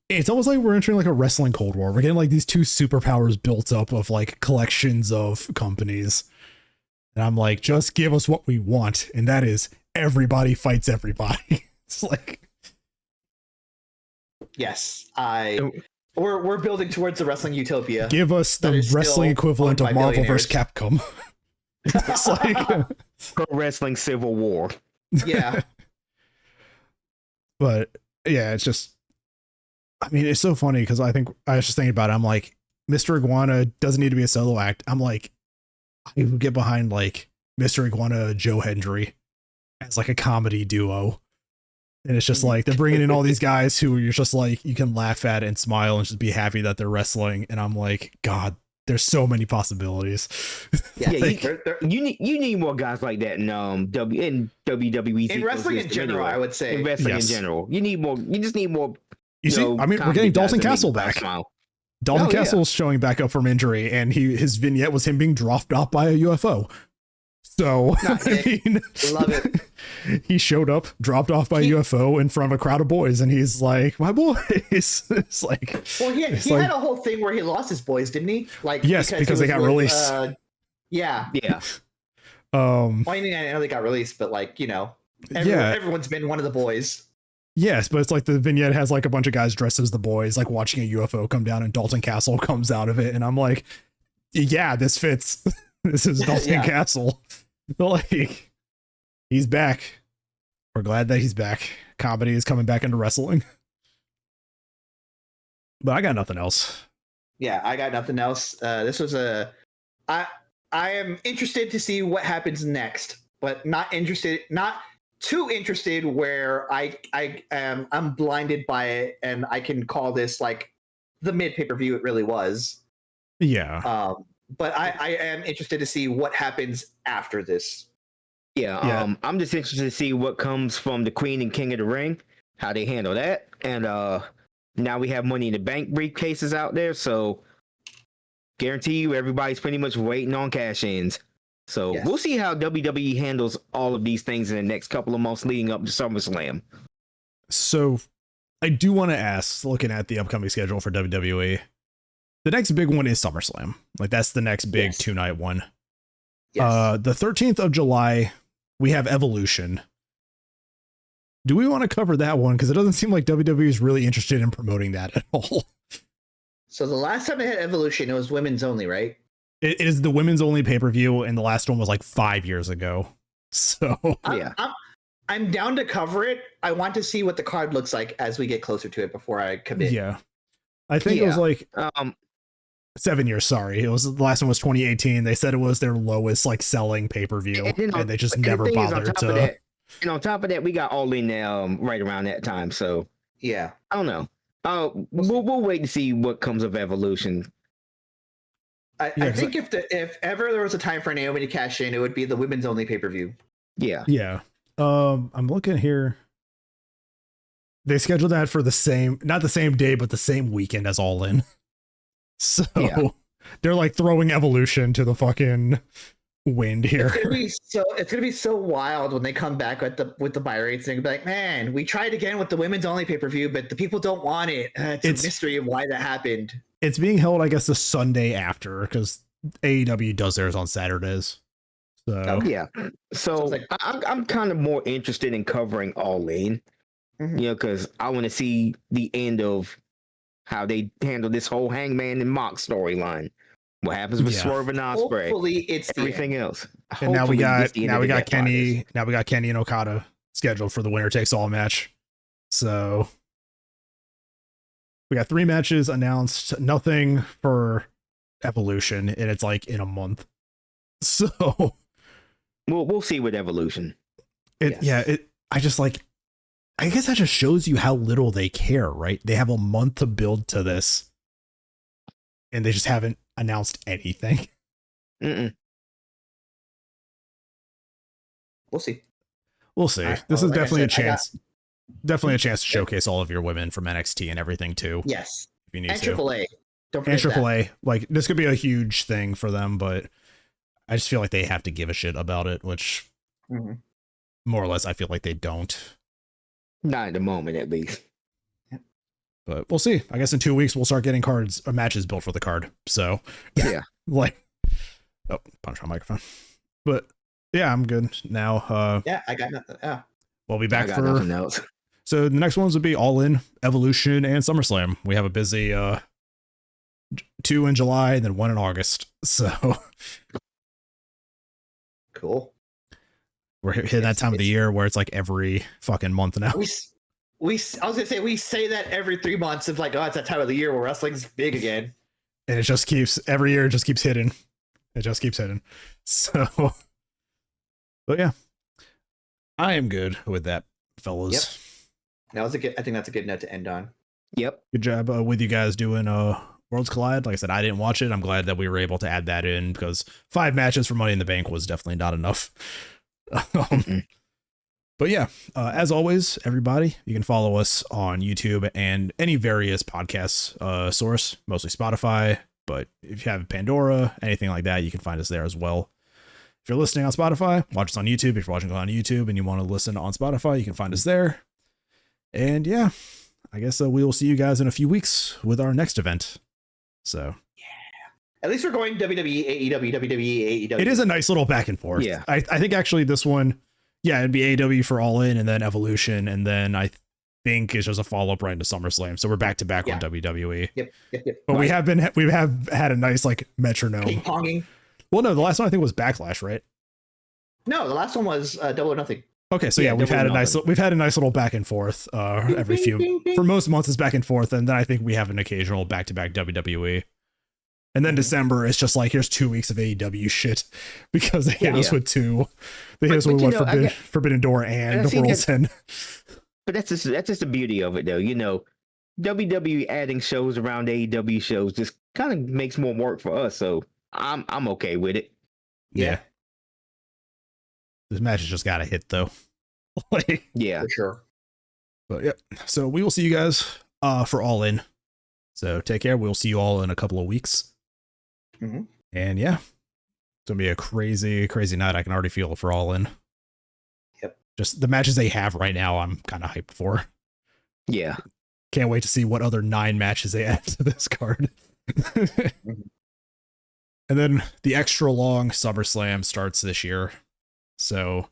it's almost like we're entering like a wrestling Cold War. We're getting like these 2 superpowers built up of like collections of companies. And I'm like, just give us what we want. And that is everybody fights everybody. It's like, Yes, we're building towards the wrestling utopia. give us the wrestling equivalent of Marvel vs. Capcom. It's like, Pro Wrestling Civil War. Yeah. but yeah, it's just, I mean, it's so funny because I think I was just thinking about it. I'm like, Mr. Iguana doesn't need to be a solo act. I'm like, I would get behind like Mr. Iguana, Joe Hendry as like a comedy duo. And it's just like they're bringing in all these guys who you're just like you can laugh at and smile and just be happy that they're wrestling. And I'm like, God, there's so many possibilities. Yeah, You need more guys like that in WWE. in wrestling in general, anyway. I would say. In wrestling Yes. in general, you need more. You just need more. You see, I mean, we're getting Dalton Castle back. Dalton Castle's showing back up from injury, and his vignette was him being dropped off by a UFO. So I mean, Love it. He showed up, dropped off by a UFO in front of a crowd of boys, and he's like, "My boys." It's like, well, he had a whole thing where he lost his boys, didn't he? Like, yes, because they got released. Yeah. Well, I mean, I know they got released, but like, you know, everyone's been one of the boys. Yes, but it's like the vignette has like a bunch of guys dressed as the boys, like watching a UFO come down, and Dalton Castle comes out of it, and I'm like, yeah, this fits. This is Dalton Castle. Like, he's back. We're glad that he's back. Comedy is coming back into wrestling. But I got nothing else. Yeah, I got nothing else. This was I am interested to see what happens next, but not too interested where I'm blinded by it and I can call this like the mid pay-per-view it really was. Yeah. But I am interested to see what happens after this. Yeah, I'm just interested to see what comes from the Queen and King of the Ring, how they handle that. And now we have Money in the Bank briefcases out there, so guarantee you everybody's pretty much waiting on cash-ins. So we'll see how WWE handles all of these things in the next couple of months leading up to SummerSlam. So I do want to ask, looking at the upcoming schedule for WWE, the next big one is SummerSlam. Like that's the next big 2-night one. Yes. The 13th of July, we have Evolution. Do we want to cover that one? Because it doesn't seem like WWE is really interested in promoting that at all. So the last time they had Evolution, it was women's only, right? It is the women's only pay-per-view, and the last one was like 5 years ago. So I'm down to cover it. I want to see what the card looks like as we get closer to it before I commit. Yeah. I think it was like 7 years, sorry. It was the last one was 2018. They said it was their lowest like selling pay-per-view, and they just never bothered to. And on top of that, we got All In right around that time. So yeah, I don't know. We'll wait to see what comes of Evolution. I think if ever there was a time for Naomi to cash in, it would be the women's only pay-per-view. Yeah. Yeah. I'm looking here. They scheduled that for not the same day, but the same weekend as All In. So they're like throwing Evolution to the fucking wind here. It's gonna be so wild when they come back with the buy rates and be like, man, we tried again with the women's only pay-per-view, but the people don't want it. It's a mystery of why that happened. It's being held, I guess, the Sunday after because AEW does theirs on Saturdays. So so I'm kind of more interested in covering All In, because I want to see the end of how they handle this whole Hangman and Mox storyline. What happens with Swerve and Ospreay? Hopefully, it's everything else. And now we got Kenny. Now we got Kenny and Okada scheduled for the winner takes all match. So we got 3 matches announced. Nothing for Evolution, and it's like in a month. So we'll see with Evolution. I guess that just shows you how little they care, right? They have a month to build to this, and they just haven't announced anything. Mm-mm. We'll see. This is definitely a chance. Definitely a chance to showcase all of your women from NXT and everything too. Yes. If you need and to. AAA. Don't forget and AAA. Like this could be a huge thing for them, but I just feel like they have to give a shit about it, which more or less I feel like they don't. Not at the moment, at least. But we'll see. I guess in 2 weeks we'll start getting matches built for the card. So yeah, punch my microphone. But yeah, I'm good now. I got nothing. Yeah, we'll be back for nothing else. So the next ones would be All In, Evolution, and SummerSlam. We have a busy 2 in July and then 1 in August. So cool. We're hitting that time of the year where it's like every fucking month now. I was gonna say we say that every 3 months of like, oh, it's that time of the year where wrestling's big again. And it just keeps every year. It just keeps hitting. So, but yeah, I am good with that, fellas. Yep. I think that's a good note to end on. Yep. Good job with you guys doing Worlds Collide. Like I said, I didn't watch it. I'm glad that we were able to add that in because 5 matches for Money in the Bank was definitely not enough. But yeah, as always, everybody, you can follow us on YouTube and any various podcast source, mostly Spotify. But if you have Pandora, anything like that, you can find us there as well. If you're listening on Spotify, watch us on YouTube. If you're watching on YouTube and you want to listen on Spotify, you can find us there. And yeah, I guess we will see you guys in a few weeks with our next event. So at least we're going WWE, AEW, WWE, AEW. It is a nice little back and forth. Yeah. I think actually this one, it'd be AEW for All In and then Evolution. And then I think it's just a follow up right into SummerSlam. So we're back to back on WWE. Yep. But we have had a nice like metronome. Ping-ponging. Well, no, the last one I think was Backlash, right? No, the last one was Double or Nothing. Okay, so yeah, we've had a nice little back and forth every few for most months is back and forth, and then I think we have an occasional back-to-back WWE. And then December is just like, here's 2 weeks of AEW shit because they hit us with two. They hit us with Forbidden Door and World's End. But that's just the beauty of it, though. You know, WWE adding shows around AEW shows just kind of makes more work for us. So I'm okay with it. Yeah. This match has just got to hit, though. Yeah, for sure. But yeah, so we will see you guys for All In. So take care. We'll see you all in a couple of weeks. Mm-hmm. And yeah, it's gonna be a crazy, crazy night. I can already feel it for All In. Yep. Just the matches they have right now, I'm kind of hyped for. Yeah. Can't wait to see what other 9 matches they add to this card. Mm-hmm. And then the extra long SummerSlam starts this year. So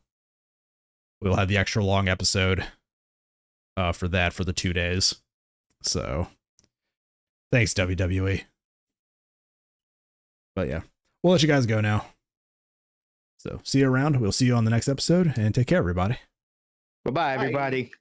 we'll have the extra long episode for that for the 2 days. So thanks, WWE. But yeah, we'll let you guys go now. So see you around. We'll see you on the next episode, and take care, everybody. Bye-bye, everybody.